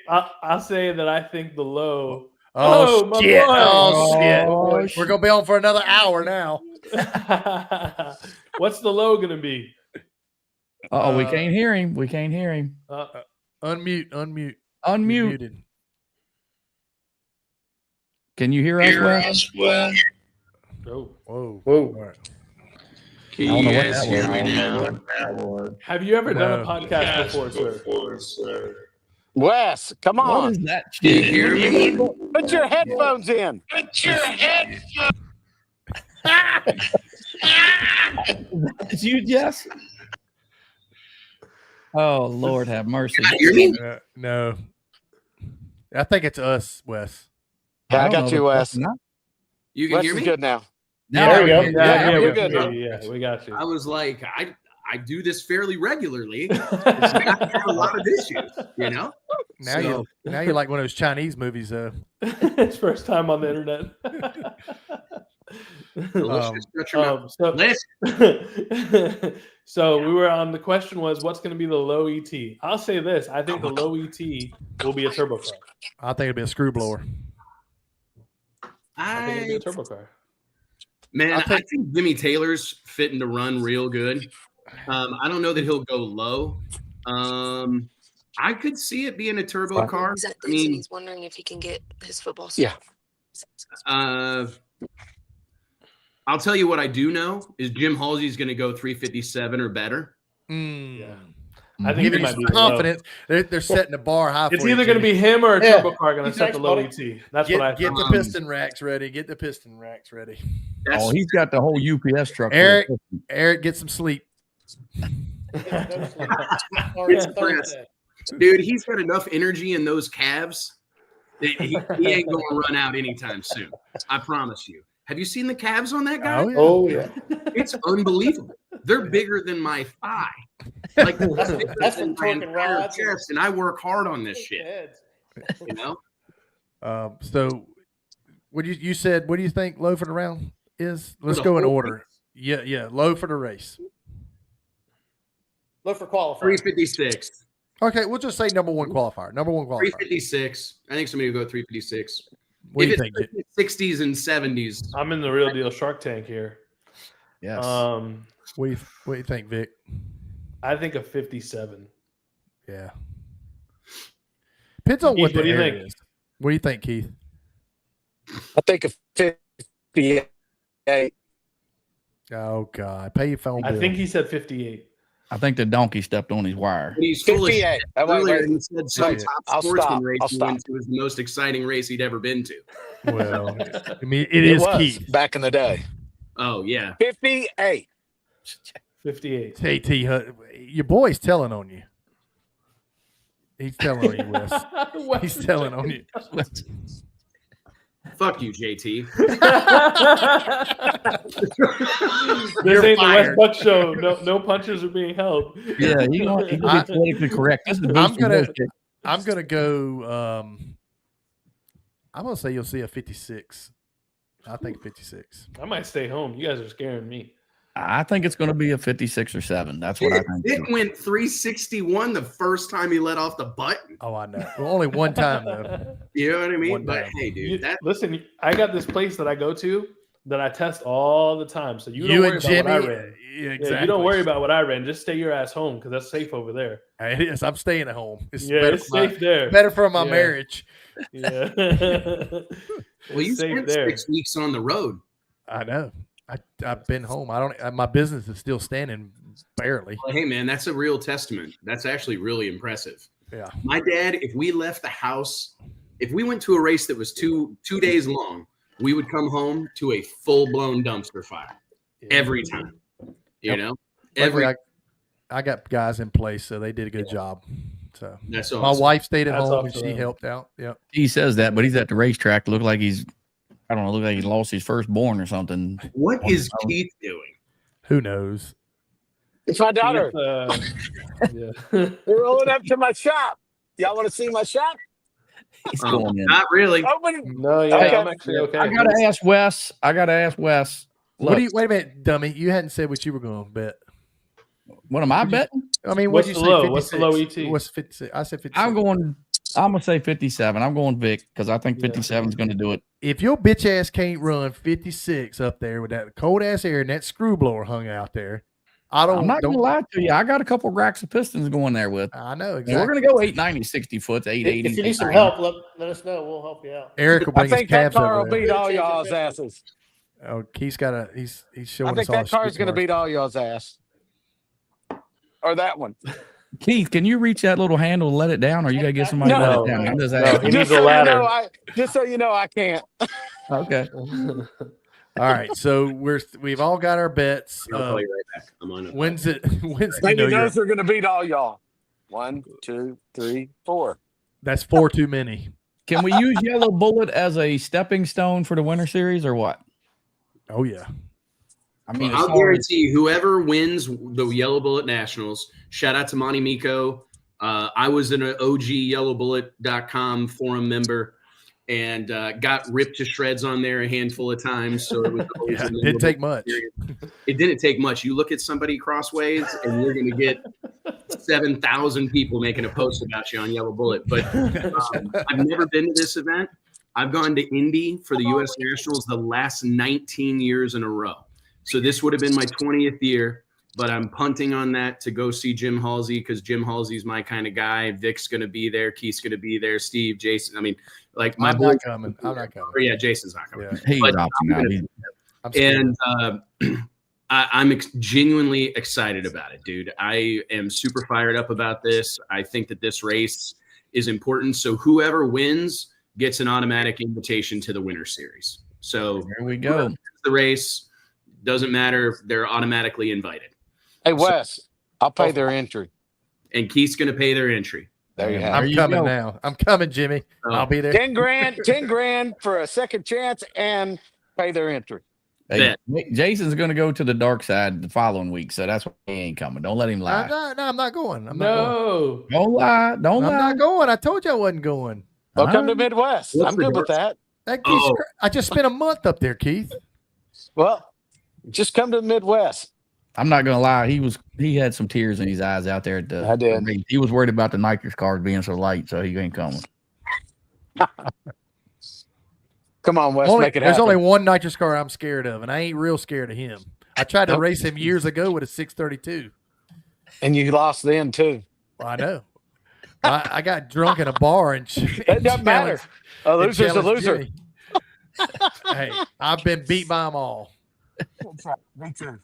I say that I think the low. Oh, my shit. boy. Oh, shit. We're going to be on for another hour now. What's the low gonna be? Oh, we can't hear him. We can't hear him. Unmute. Unmute. You're muted. Can you hear us, Wes? Oh. Whoa. Whoa. All right. I don't know what that was. Have you ever done a No. podcast before, sir? Wes, come What on. is that? Can you hear me? Put your headphones in. It's you, Jess? Oh, Lord have mercy. Hear me? No. I think it's us, Wes. Yeah, I don't got know you, the Wes. question now. You can Wes hear is me? good now. There we go. Yeah, you're we good now. Yeah, we got you. I was like, I do this fairly regularly. It's not a lot of issues, you know? Now you're like one of those Chinese movies. It's first time on the internet. Delicious. Shut your mouth. So, Listen, so we were on the question was what's going to be the low ET? I'll say this: I think the low ET will be a turbo car. I think it'll be a screw blower. I think it'll be a turbo car. Man, I think Jimmy Taylor's fitting to run real good. I don't know that he'll go low. I could see it being a turbo car. Exactly. I So mean, he's wondering if he can get his football. Yeah. I'll tell you what I do know is Jim Halsey's going to go 357 or better. Yeah. I think Give it you might some be low. confidence. They're setting the bar high. It's for you, either going to Jimmy. be him or a Yeah. turbo car going to He's set the next, low buddy. ET. That's what I Get think. the piston racks ready. Get the piston racks ready. That's Oh, he's got the whole UPS truck. Eric, get some sleep. It's Thursday. Dude, he's got enough energy in those calves that he ain't going to run out anytime soon. I promise you. Have you seen the calves on that guy? Oh, yeah. Oh, yeah. It's unbelievable. They're bigger than my thigh. Like That's from my twerking entire rods. chest, and I work hard on this shit. You know? So, what you said? What do you think low for the round is? Let's the go in whole order. Yeah. Low for the race. Look for qualifier. 356. Okay, we'll just say number one qualifier. 356. I think somebody will go 356. What do you If think? it's 60s and 70s, I'm in the real deal Shark Tank here. Yes. What do you think, Vic? I think a 57. Yeah. Depends on Keith, what the what do you area think? is. What do you think, Keith? I think a 58. Oh God, pay your phone bill. I think he said 58. I think the donkey stepped on his wire. but he's full of 58. shit. Oh, wait, Earlier, wait. he said some Wait. top I'll sportsman stop. race I'll he stop. went to was the most exciting race he'd ever been to. Well, I mean, it is was Keith. back in the day. Oh, yeah. 58. 58. Hey, T, your boy's telling on you. He's telling on you, Wes. He's telling on you. Fuck you, JT. This ain't the West Buck show. No punches are being held. Yeah, he gonna be politically correct. This is I'm gonna go. I'm gonna say you'll see a 56. I think 56. I might stay home. You guys are scaring me. I think it's going to be a 56 or 7. That's what I think. It went 361 the first time he let off the button. Oh, I know. Well, only one time though. You know what I mean? One But time. hey, dude, Listen, I got this place that I go to that I test all the time. So you don't You worry and about what I Jimmy. ran. Yeah, exactly. Yeah, you don't worry about what I ran. Just stay your ass home because that's safe over there. It is. I'm staying at home. It's It's safe there. Better for my Yeah. marriage. Yeah. well, you safe spent there. 6 weeks on the road. I know. I've been home. My business is still standing barely. Well, hey, man, that's a real testament. That's actually really impressive. Yeah. My dad, if we left the house, if we went to a race that was two days long, we would come home to a full-blown dumpster fire every time. You know? Luckily, I got guys in place, so they did a good job. So that's awesome. my wife stayed at home and awesome. she helped out. Yep. He says that, but he's at the racetrack. Look like he's lost his firstborn or something. What is Keith doing? Who knows? It's my daughter. Yeah. We're rolling up to my shop. Y'all want to see my shop? He's going in. Not really. Open. No, yeah, Okay. I'm actually okay. I gotta ask Wes. What Look, do you? Wait a minute, dummy. You hadn't said what you were going to bet. what am I betting? I mean, What's what'd you the say? low? 56? What's the low ET? What's 56? I said 56. I'm gonna say 57. I'm going Vic because I think 57 is going to do it. If your bitch ass can't run 56 up there with that cold ass air and that screw blower hung out there, I'm not going to lie to you. I got a couple racks of pistons going there with. I know And exactly. we're going to go 890, 60 foot, 880. If you need some 890. help, let us know. We'll help you out. Eric will I bring his think that calves car over will there. beat all y'all's asses. Oh, he's showing I think us all that his car is street going to cars. beat all y'all's ass. Or that one. Keith, can you reach that little handle and let it down, or you got to get somebody to No. let it down? I'm just No, asking. he needs a ladder. Just so you know, I can't. Okay. All right, so we've all got our bets. I'll call you right back. I'm on it. When's it? Lady knows they're going to beat all y'all. 1, 2, 3, 4. That's 4 too many. Can we use Yellow Bullet as a stepping stone for the Winter Series, or what? Oh yeah. I mean, I'll guarantee you, whoever wins the Yellow Bullet Nationals, shout out to Monty Miko. I was an OG yellowbullet.com forum member and got ripped to shreds on there a handful of times. So it was always It didn't take much. It didn't take much. You look at somebody crossways and you're going to get 7,000 people making a post about you on Yellow Bullet. But I've never been to this event. I've gone to Indy for the U.S. Nationals the last 19 years in a row. So this would have been my 20th year, but I'm punting on that to go see Jim Halsey because Jim Halsey's my kind of guy. Vic's going to be there. Keith's going to be there. Steve, Jason. I mean, like my I'm boy. not coming. I'm not coming. Or, yeah, Jason's not coming. Yeah. He's But opting out. I'm scared. And I'm genuinely excited about it, dude. I am super fired up about this. I think that this race is important. So whoever wins gets an automatic invitation to the Winter Series. So Here we go. the race doesn't matter. They're automatically invited. Hey, Wes, I'll pay their entry. And Keith's going to pay their entry. There you have I'm it. coming now. I'm coming, Jimmy. Oh. I'll be there. 10 grand for a second chance and pay their entry. Hey, Jason's going to go to the dark side the following week, so that's why he ain't coming. Don't let him lie. No, I'm not going. I'm not going. Don't lie. Don't I'm lie. not going. I told you I wasn't going. Well, come to Midwest. What's I'm the good with dark that. I just spent a month up there, Keith. Well, just come to the Midwest. I'm not gonna lie. He had some tears in his eyes out there at the. I did. He was worried about the nitrous cars being so light, so he ain't coming. Come on, Wes, make it There's happen. only one nitrous car I'm scared of, and I ain't real scared of him. I tried to race him years ago with a 632. And you lost then, too. Well, I know. I got drunk in a bar and It doesn't matter. A loser's a loser. Jimmy. Hey, I've been beat by them all. Me too.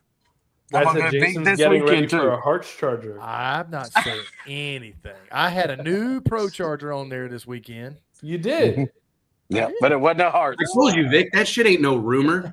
I I'm said gonna beat Jason's this getting ready weekend, for too. a hearts charger. I'm not saying anything. I had a new Pro Charger on there this weekend. You did. Yeah, but it wasn't a heart. I told you, Vic, that shit ain't no rumor.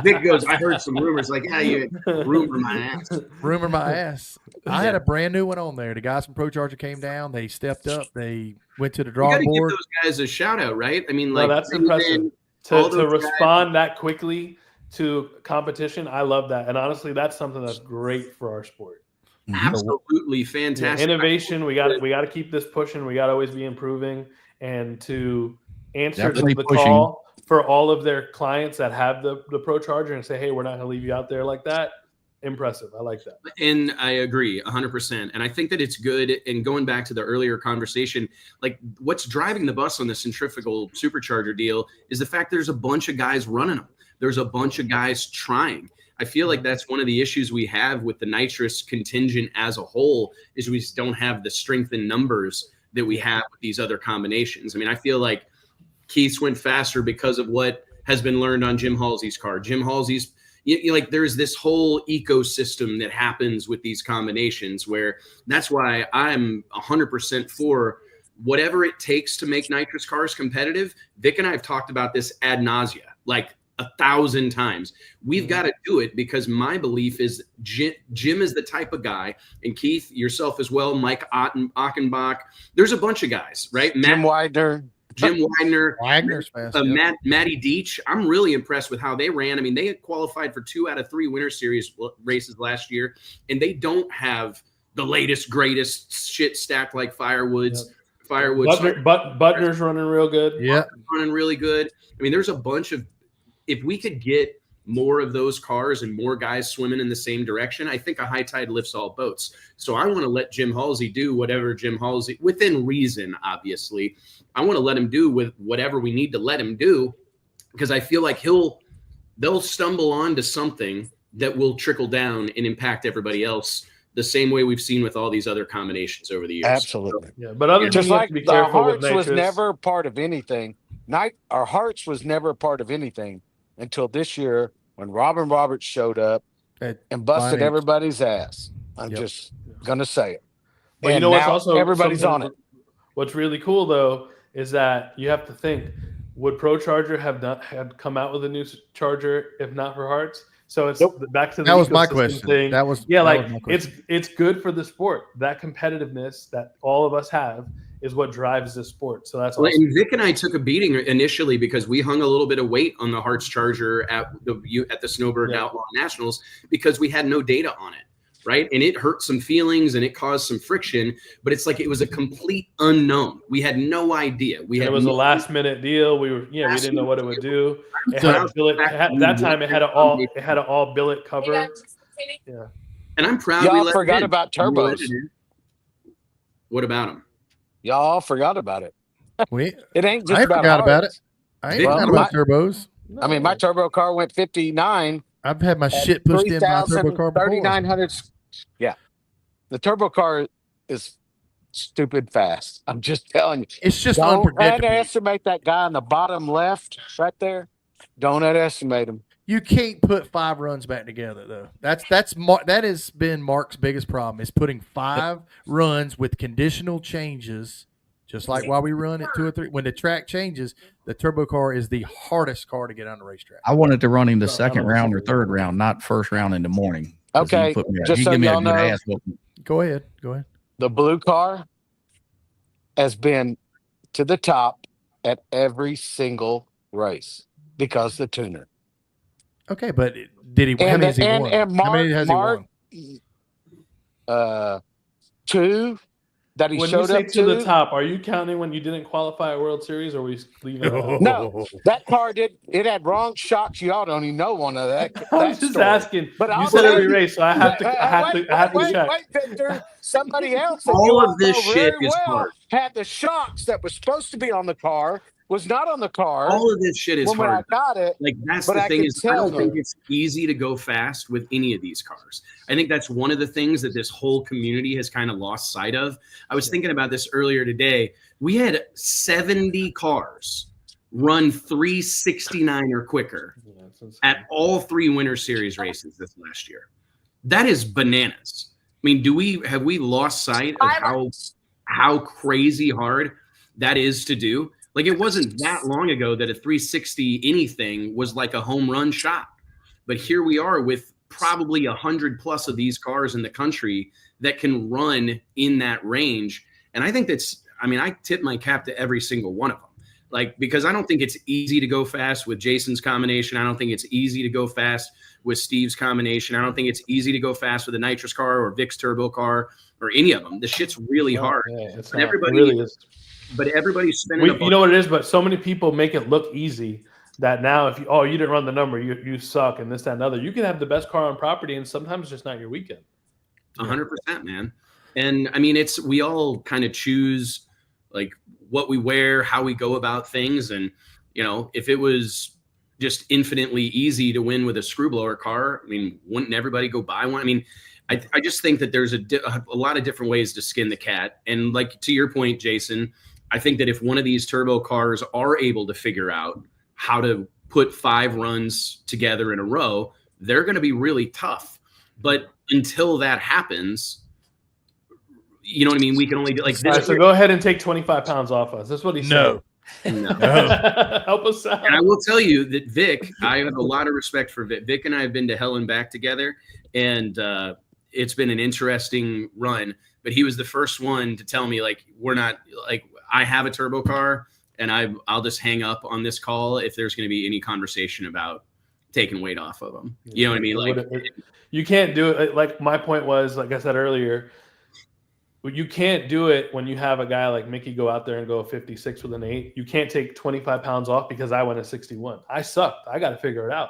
Vic goes, I heard some rumors. Like, yeah, you rumor my ass. Rumor my ass. I had a brand new one on there. The guys from Pro Charger came down. They stepped up. They went to the You got drawing to give board. those guys a shout out, right? I mean, No, like, that's impressive. To respond that quickly to competition, I love that. And honestly, that's something that's great for our sport. Absolutely fantastic. Yeah, innovation. We got to keep this pushing. We got to always be improving, and to answer the call for all of their clients that have the Pro Charger and say, hey, we're not going to leave you out there like that. Impressive. I like that. And I agree 100%. And I think that it's good. And going back to the earlier conversation, like what's driving the bus on the centrifugal supercharger deal is the fact there's a bunch of guys running them. There's a bunch of guys trying. I feel like that's one of the issues we have with the nitrous contingent as a whole is we just don't have the strength in numbers that we have with these other combinations. I mean, I feel like Keith's went faster because of what has been learned on Jim Halsey's car. Jim Halsey's, like there's this whole ecosystem that happens with these combinations where that's why I'm 100% for whatever it takes to make nitrous cars competitive. Vic and I have talked about this ad nausea, like 1,000 times. We've got to do it because my belief is Jim is the type of guy, and Keith, yourself as well, Mike Achenbach. There's a bunch of guys, right? Jim Widener. Wagner's fast. Matty Deach. I'm really impressed with how they ran. I mean, they had qualified for 2 out of 3 Winter Series races last year, and they don't have the latest, greatest shit stacked like Firewoods. Yep. Butner's running real good. Yeah, running really good. I mean, there's a bunch of. If we could get more of those cars and more guys swimming in the same direction, I think a high tide lifts all boats. So I want to let Jim Halsey do whatever Jim Halsey, within reason, obviously. I want to let him do with whatever we need to let him do, because I feel like they'll stumble onto something that will trickle down and impact everybody else the same way we've seen with all these other combinations over the years. Absolutely. Yeah, but other just like our hearts was never part of anything. Our hearts was never part of anything until this year when Robin Roberts showed up and busted everybody's ass. I'm just gonna say it. But you know what's also everybody's on it. What's really cool though is that you have to think: would Pro Charger had come out with a new charger if not for hearts? So it's back to the that was my question. Thing. That was it's good for the sport. That competitiveness that all of us have is what drives the sport. So that's awesome. And Vic and I took a beating initially because we hung a little bit of weight on the Hearts Charger at the Snowbird Outlaw Nationals because we had no data on it, right? And it hurt some feelings and it caused some friction, but it's like it was a complete unknown. We had no idea. It was a last minute deal. We didn't know what it would do. It had an all billet cover. Yeah. And I'm proud y'all forgot about turbos. What about them? Y'all forgot about it. It ain't just I about forgot about it. I ain't forgot about turbos. I mean, my turbo car went 59. I've had my shit pushed in my turbo car before. 3,900. Yeah. The turbo car is stupid fast. I'm just telling you. It's just don't unpredictable. underestimate that guy in the bottom left right there. Don't underestimate him. You can't put 5 runs back together though. That has been Mark's biggest problem is putting 5 runs with conditional changes, just like while we run at 2 or 3. When the track changes, the turbo car is the hardest car to get on the racetrack. I wanted to run him the second round or third round, not first round in the morning. Okay, just so y'all know. Go ahead. The blue car has been to the top at every single race because the tuner. Okay, but did he? How many has he won? How many has he won? 2 that he showed up to the top. Are you counting when you didn't qualify a World Series, or are we leaving? No, that car did. It had wrong shocks. Y'all don't even know one of that. I'm just asking. But you said every race, so I have to check. Wait, Victor. Somebody else. All of this shit is hard. Had the shocks that was supposed to be on the car. Was not on the car. All of this shit is hard. When I got it, like that's the thing is, I don't think it's easy to go fast with any of these cars. I think that's one of the things that this whole community has kind of lost sight of. I was thinking about this earlier today. We had 70 cars run 369 or quicker at all 3 Winter Series races this last year. That is bananas. I mean, have we lost sight of how crazy hard that is to do? Like it wasn't that long ago that a 360 anything was like a home run shot. But here we are with probably 100 plus of these cars in the country that can run in that range. And I think I tip my cap to every single one of them. Like, because I don't think it's easy to go fast with Jason's combination. I don't think it's easy to go fast with Steve's combination. I don't think it's easy to go fast with a nitrous car or Vic's turbo car or any of them. The shit's really hard. Yeah, but everybody really is. But everybody's spending. You know what it is? But so many people make it look easy that now if you didn't run the number, you suck and this, that, and other. You can have the best car on property and sometimes it's just not your weekend. 100%, man. And I mean, we all kind of choose like what we wear, how we go about things. And, you know, if it was just infinitely easy to win with a screw blower car, I mean, wouldn't everybody go buy one? I mean, I just think that there's a lot of different ways to skin the cat. And like, to your point, Jason, I think that if one of these turbo cars are able to figure out how to put 5 runs together in a row, they're going to be really tough. But until that happens, you know what I mean? We can only do like this. Right, so go ahead and take 25 pounds off us. That's what he said. No. Help us out. And I will tell you that Vic, I have a lot of respect for Vic. Vic and I have been to hell and back together, and it's been an interesting run. But he was the first one to tell me, like, we're not like, I have a turbo car, and I'll just hang up on this call if there's going to be any conversation about taking weight off of them. You know what I mean? Like, you can't do it. Like my point was, like I said earlier, you can't do it when you have a guy like Mickey go out there and go 56 with an 8. You can't take 25 pounds off because I went a 61. I sucked. I got to figure it out.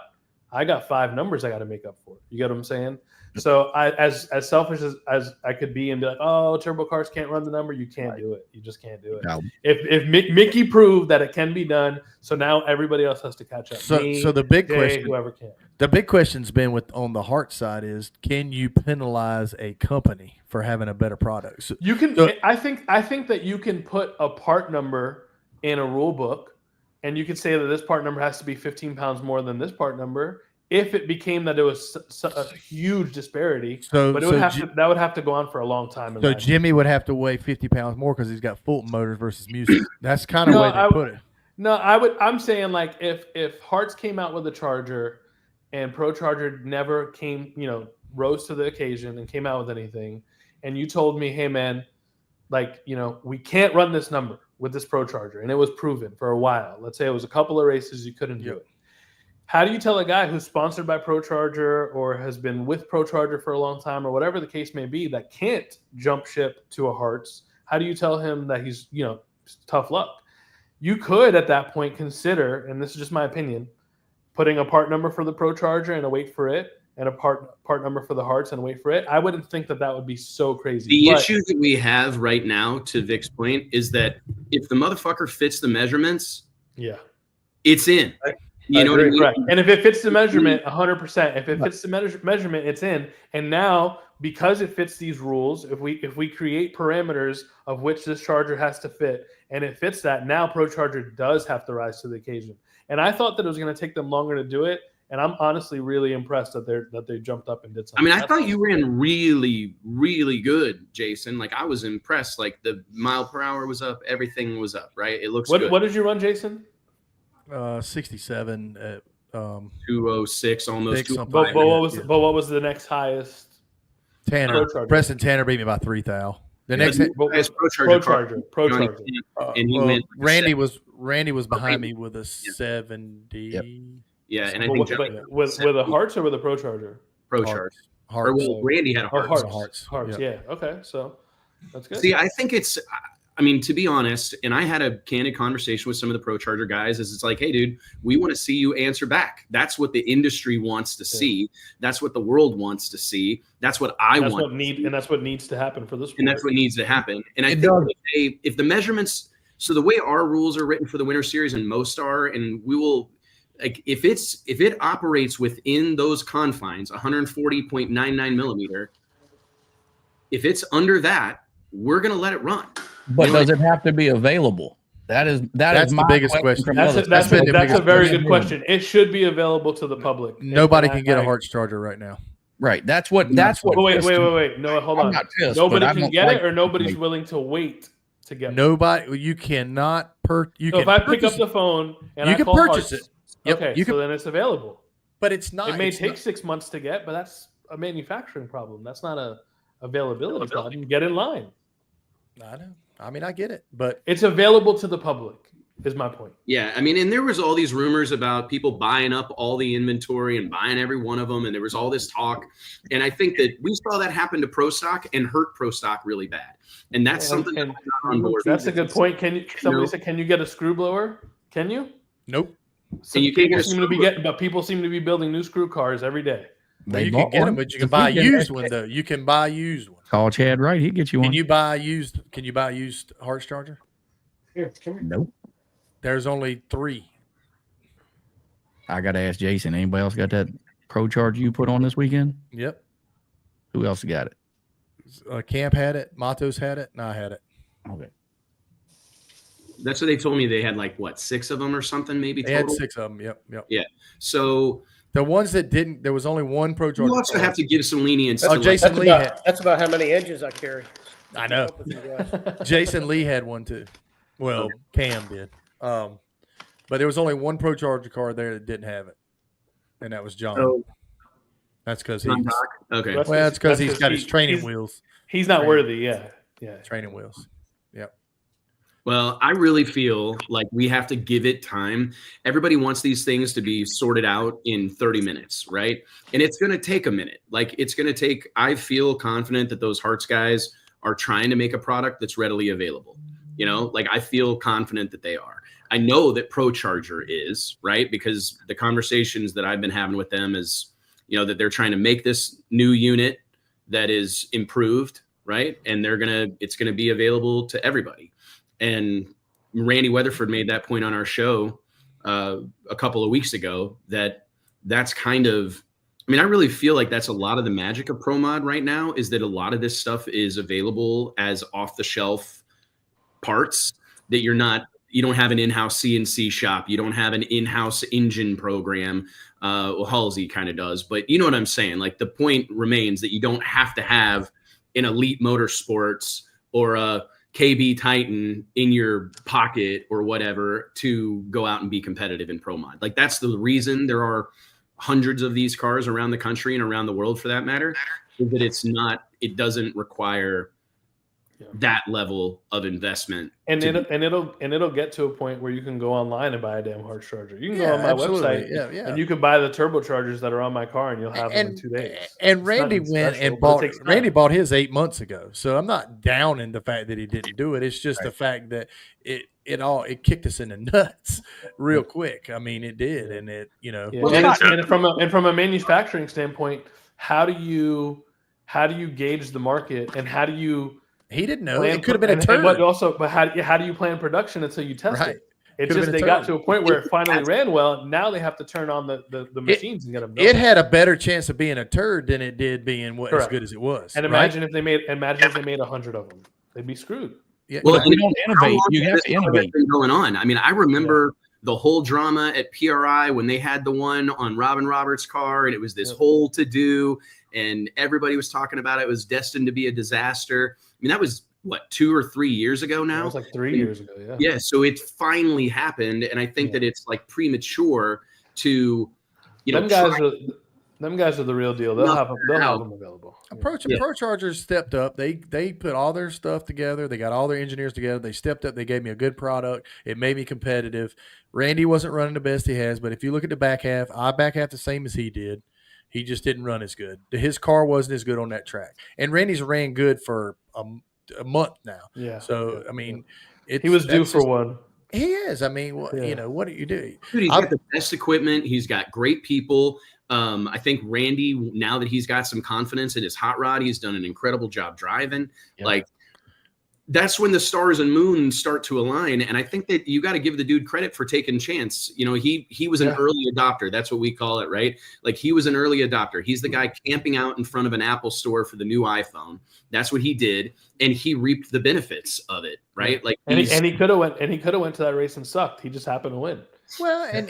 I got 5 numbers I got to make up for. You get what I'm saying? So as selfish as I could be and be like, oh, turbo cars can't run the number. You can't do it. You just can't do it. No. If Mickey proved that it can be done, so now everybody else has to catch up. So the big question, whoever can. The big question's been on the Hart side is, can you penalize a company for having a better product? So, you can. I think that you can put a part number in a rule book, and you could say that this part number has to be 15 pounds more than this part number. If it became that it was a huge disparity, but that would have to go on for a long time. So Jimmy would have to weigh 50 pounds more because he's got Fulton motors versus music. That's kind of the way they put it. No, I'm saying like if Hearts came out with a Charger and Pro Charger never came, rose to the occasion and came out with anything, and you told me, hey man, like, we can't run this number with this Pro Charger, and it was proven for a while. Let's say it was a couple of races you couldn't do it. How do you tell a guy who's sponsored by Pro Charger or has been with Pro Charger for a long time or whatever the case may be that can't jump ship to a Hearts? How do you tell him that he's, tough luck? You could at that point consider, and this is just my opinion, putting a part number for the Pro Charger and a weight for it, and a part number for the Hearts and a weight for it. I wouldn't think that would be so crazy. The issue that we have right now, to Vic's point, is that if the motherfucker fits the measurements, it's in. You know what I mean? Correct. And if it fits the measurement, 100%. If it fits the measurement, it's in. And now, because it fits these rules, if we create parameters of which this Charger has to fit, and it fits that, now Pro Charger does have to rise to the occasion. And I thought that it was going to take them longer to do it. And I'm honestly really impressed that they jumped up and did something. I mean, I thought you ran really, really good, Jason. Like, I was impressed. Like, the mile per hour was up. Everything was up, right? It looks good. What did you run, Jason? 67 at 206, almost. But what was the next highest? Tanner. Preston Tanner beat me by 3,000. The next Pro Charger. And he went. Randy was behind me with a 70. Yep. Yeah, and I think with a Hearts or with a Pro Charger? Pro Charger. Randy had a Hearts. Hearts. Yeah. Okay, so that's good. See, I think it's. I mean, to be honest, and I had a candid conversation with some of the Pro Charger guys, it's like, hey, dude, we want to see you answer back. That's what the industry wants to see. That's what the world wants to see. That's what I want. And that's what needs to happen for this sport. And that's what needs to happen. And I think if the measurements, so the way our rules are written for the Winter Series and most are, and we will, like, if it operates within those confines, 140.99 millimeter, if it's under that, we're going to let it run. But does it have to be available? That's the biggest question. That's a very good question. It should be available to the public. Nobody can get a Hearts Charger right now. Right. That's what. Wait. No, hold on. Nobody can get it, or nobody's willing to wait to get. Nobody, you cannot So if I pick up the phone and you I can call purchase Hearts, it. Yep, okay, you so can, then it's available. but it's not. It may it's take not, 6 months to get, but that's a manufacturing problem. That's not a availability problem. Get in line. I know. I mean, I get it, but It's available to the public. Is my point. Yeah, I mean, and there was all these rumors about people buying up all the inventory and buying every one of them, and there was all this talk. And I think that we saw that happen to Pro Stock and hurt Pro Stock really bad. And that's something that I'm not on board. That's a good point. Somebody said, can you get a screw blower? Can you? nope. So you can't get but people seem to be building new screw cars every day. Well, you can get them, but you can buy a used one though. You can buy a used one. Call Chad Wright. He'll get you one. Can you buy a used Hearts charger? Here, come here. Nope. There's only 3. I got to ask Jason. Anybody else got that Pro charger you put on this weekend? Yep. Who else got it? Camp had it. Matos had it. And I had it. Okay. That's what they told me. They had like what, 6 of them or something, maybe. They total? had 6 of them. Yep. Yeah. So the ones that didn't, there was only one Pro charger. you also have to give some lenience. Oh, to Jason That's Lee about, that's about how many engines I carry. I know. Jason Lee had one too. Well, Cam did. But there was only one Pro Charger car there that didn't have it, and that was John. So, that's because he's okay. well, that's because he's got his training wheels. He's not worthy. Yeah. Training wheels. Yep. Well, I really feel like we have to give it time. Everybody wants these things to be sorted out in 30 minutes, right? And it's going to take a minute. Like it's going to take, I feel confident that those Hearts guys are trying to make a product that's readily available. You know, like I feel confident that they are. I know that Pro Charger is, right? Because the conversations that I've been having with them is, you know, that they're trying to make this new unit that is improved, right? And it's going to be available to everybody. And Randy Weatherford made that point on our show a couple of weeks ago that's kind of, I mean, I really feel like that's a lot of the magic of Pro Mod right now is that a lot of this stuff is available as off the shelf parts that you don't have an in-house CNC shop. You don't have an in-house engine program. Well, Halsey kind of does, but you know what I'm saying? Like the point remains that you don't have to have an Elite Motorsports or a KB Titan in your pocket or whatever to go out and be competitive in Pro Mod. Like that's the reason there are hundreds of these cars around the country and around the world for that matter, is that it doesn't require that level of investment. And it'll get to a point where you can go online and buy a damn Hearts charger. You can go on my website and you can buy the turbochargers that are on my car and you'll have them in 2 days. And Randy went and bought his 8 months ago. So I'm not down in the fact that he didn't do it. It's just the fact that it kicked us in the nuts real quick. I mean, it did. And it, you know, and from a manufacturing standpoint, how do you gauge the market and how do you he didn't know. It could have been a turd. But how do you plan production until you test it? It's just they got to a point where it finally ran well. Now they have to turn on the machines and get them done. It had a better chance of being a turd than it did being as good as it was. And imagine if they made 100 of them, they'd be screwed. Yeah. Well, if you don't innovate, you have to innovate. Going on. I mean, I remember the whole drama at PRI when they had the one on Robin Roberts' car, and it was this whole to-do, and everybody was talking about it was destined to be a disaster. I mean, that was what, 2 or 3 years ago now? It was like 3 years ago, yeah. Yeah, so it finally happened, and I think that it's like premature to, them guys are the real deal. They'll have them available. Pro Chargers stepped up. They put all their stuff together. They got all their engineers together. They stepped up. They gave me a good product. It made me competitive. Randy wasn't running the best he has, but if you look at the back half, I back half the same as he did. He just didn't run as good. His car wasn't as good on that track. And Randy's ran good for a month now. Yeah. So, I mean, he was due for one. He is. I mean, you know, what do you do? Dude, he's got the best equipment. He's got great people. I think Randy, now that he's got some confidence in his hot rod, he's done an incredible job driving. Yep. Like, that's when the stars and moons start to align. And I think that you got to give the dude credit for taking chance. You know, he was an early adopter. That's what we call it, right? Like he was an early adopter. He's the guy camping out in front of an Apple store for the new iPhone. That's what he did. And he reaped the benefits of it, right? Like, and he could have went to that race and sucked. He just happened to win. Well,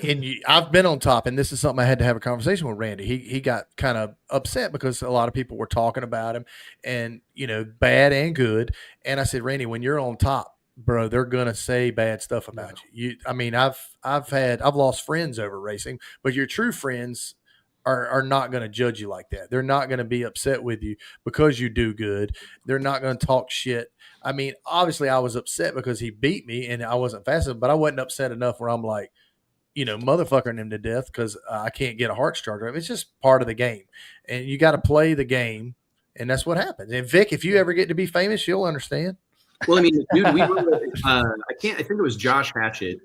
I've been on top, and this is something I had to have a conversation with Randy. He got kind of upset because a lot of people were talking about him, and you know, bad and good. And I said, Randy, when you're on top, bro, they're gonna say bad stuff about you. I mean, I've lost friends over racing, but your true friends are not going to judge you like that. They're not going to be upset with you because you do good. They're not going to talk shit. I mean, obviously, I was upset because he beat me and I wasn't fast enough, but I wasn't upset enough where I'm like, motherfuckering him to death because I can't get a heart starter. It's just part of the game, and you got to play the game, and that's what happens. And Vic, if you ever get to be famous, you'll understand. Well, I mean, dude, I think it was Josh Hatchett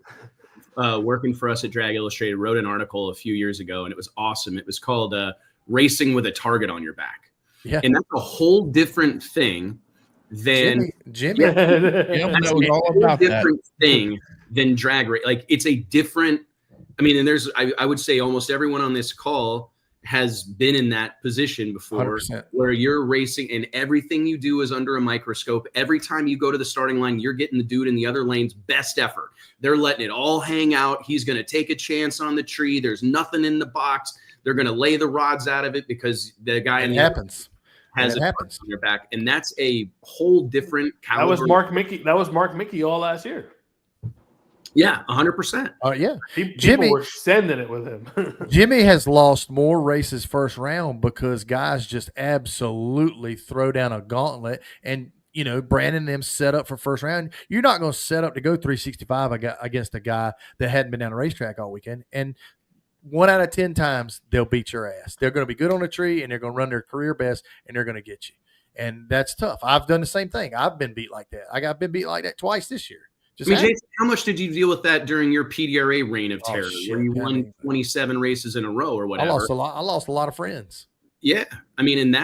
working for us at Drag Illustrated wrote an article a few years ago, and it was awesome. It was called "Racing with a Target on Your Back," and that's a whole different thing than Jimmy. Yeah, that's a whole different thing than drag race. Like, it's a different. I mean, and I would say almost everyone on this call has been in that position before 100%. Where you're racing and everything you do is under a microscope. Every time you go to the starting line, you're getting the dude in the other lane's best effort. They're letting it all hang out. He's going to take a chance on the tree. There's nothing in the box. They're going to lay the rods out of it because the guy in the happens. has a target on their back. And that's a whole different caliber. That was Mark Mickey all last year. Yeah, 100%. Yeah. People were sending it with him. Jimmy has lost more races first round because guys just absolutely throw down a gauntlet. And, Brandon and them set up for first round. You're not going to set up to go 365 against a guy that hadn't been down a racetrack all weekend. And 1 out of 10 times, they'll beat your ass. They're going to be good on the tree, and they're going to run their career best, and they're going to get you. And that's tough. I've done the same thing. I've been beat like that. I got been beat like that twice this year. Jason, how much did you deal with that during your PDRA reign of terror, where you won 27 races in a row or whatever? I lost a lot of friends. Yeah. I mean, and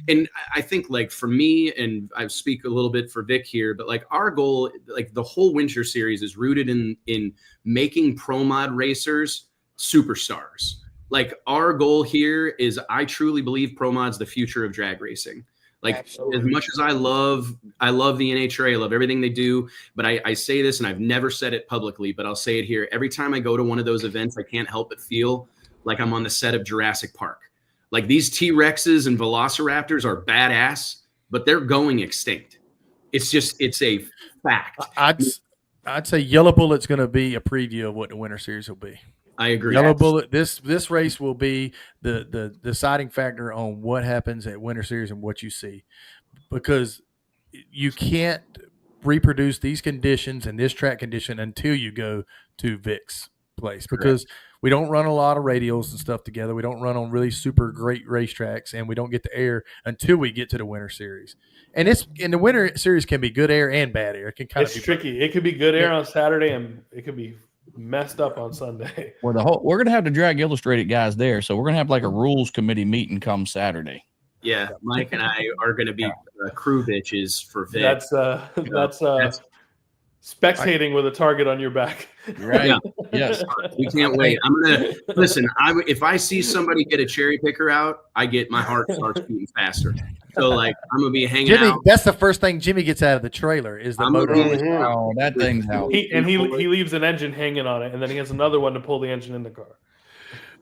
and I think, like, for me, and I speak a little bit for Vic here, but like our goal, like the whole winter series is rooted in making pro mod racers superstars. Like, our goal here is, I truly believe pro mod's the future of drag racing. Like, absolutely. As much as I love the NHRA, I love everything they do, but I say this, and I've never said it publicly, but I'll say it here. Every time I go to one of those events, I can't help but feel like I'm on the set of Jurassic Park. Like, these T-Rexes and Velociraptors are badass, but they're going extinct. It's a fact. I'd say Yellow Bullet's going to be a preview of what the Winter Series will be. I agree. Yellow Bullet. This race will be the deciding factor on what happens at Winter Series and what you see, because you can't reproduce these conditions and this track condition until you go to Vic's place. Correct. Because we don't run a lot of radials and stuff together. We don't run on really super great racetracks, and we don't get the air until we get to the Winter Series. And the Winter Series can be good air and bad air. It can kind of be tricky. It could be good air on Saturday, and it could be messed up on Sunday. Well, we're gonna have the Drag Illustrated guys there, so we're gonna have like a rules committee meeting come Saturday. Yeah, Mike and I are gonna be crew bitches for Vic. That's spectating with a target on your back. Right. Yeah. Yes. We can't wait. I'm gonna listen. If I see somebody get a cherry picker out, my heart starts beating faster. So, like, I'm gonna be hanging out. That's the first thing Jimmy gets out of the trailer is the motor. Oh, that thing's out. He leaves an engine hanging on it, and then he has another one to pull the engine in the car.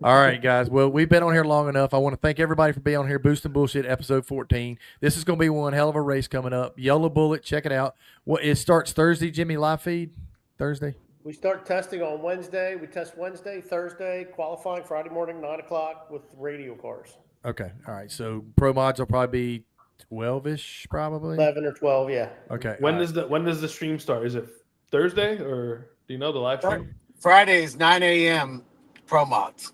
All right, guys. Well, we've been on here long enough. I want to thank everybody for being on here. Boosting Bullshit, episode 14. This is going to be one hell of a race coming up. Yellow Bullet, check it out. It starts Thursday, Jimmy, live feed? Thursday? We start testing on Wednesday. We test Wednesday, Thursday, qualifying Friday morning, 9 o'clock with radio cars. Okay. All right. So pro mods will probably be 12-ish, probably? 11 or 12, yeah. Okay. When does the stream start? Is it Thursday, or do you know the live stream? Friday is 9 a.m. pro mods.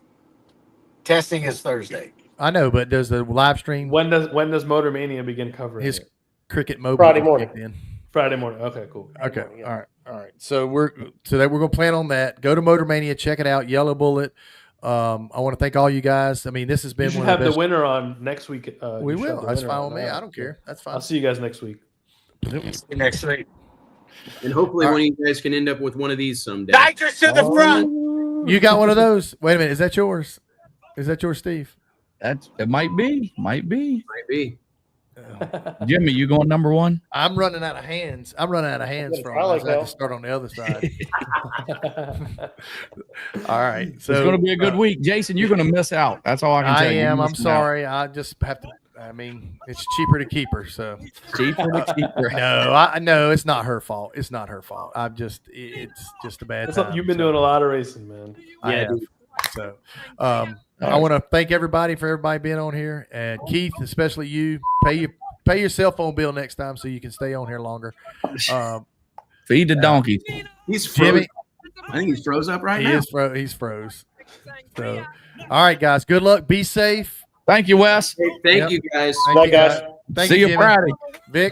Testing is Thursday. I know, but does the live stream? When does Motor Mania begin covering his it? Cricket Mobile? Friday morning. Friday morning. Okay, cool. Okay. Morning, yeah. All right. So we're going to plan on that. Go to Motor Mania, check it out. Yellow Bullet. I want to thank all you guys. I mean, this has been. You should have the winner on next week. We will. That's fine with me. I don't care. That's fine. I'll see you guys next week. Next week. And hopefully one of you guys can end up with one of these someday. Nitrous to the front. You got one of those? Wait a minute. Is that yours? Is that yours, Steve? It might be. Oh. Jimmy, you going number one? I'm running out of hands. from him. I have to start on the other side. All right. So it's going to be a good week. Jason, you're going to miss out. That's all I can tell you. I'm sorry. I just have to. I mean, it's cheaper to keep her. So Cheaper to keep her. No, it's not her fault. It's not her fault. It's just a bad time. You've been doing a lot of racing, man. I have. dude. So, I want to thank everybody for everybody being on here, and Keith, especially you. Pay your cell phone bill next time so you can stay on here longer. Feed the donkeys. He's froze. Jimmy, I think he's froze up right now. He's froze. So, all right, guys. Good luck. Be safe. Thank you, Wes. Thank you, guys. Thank you, guys. Thank See you, you Jimmy. Friday. Vic.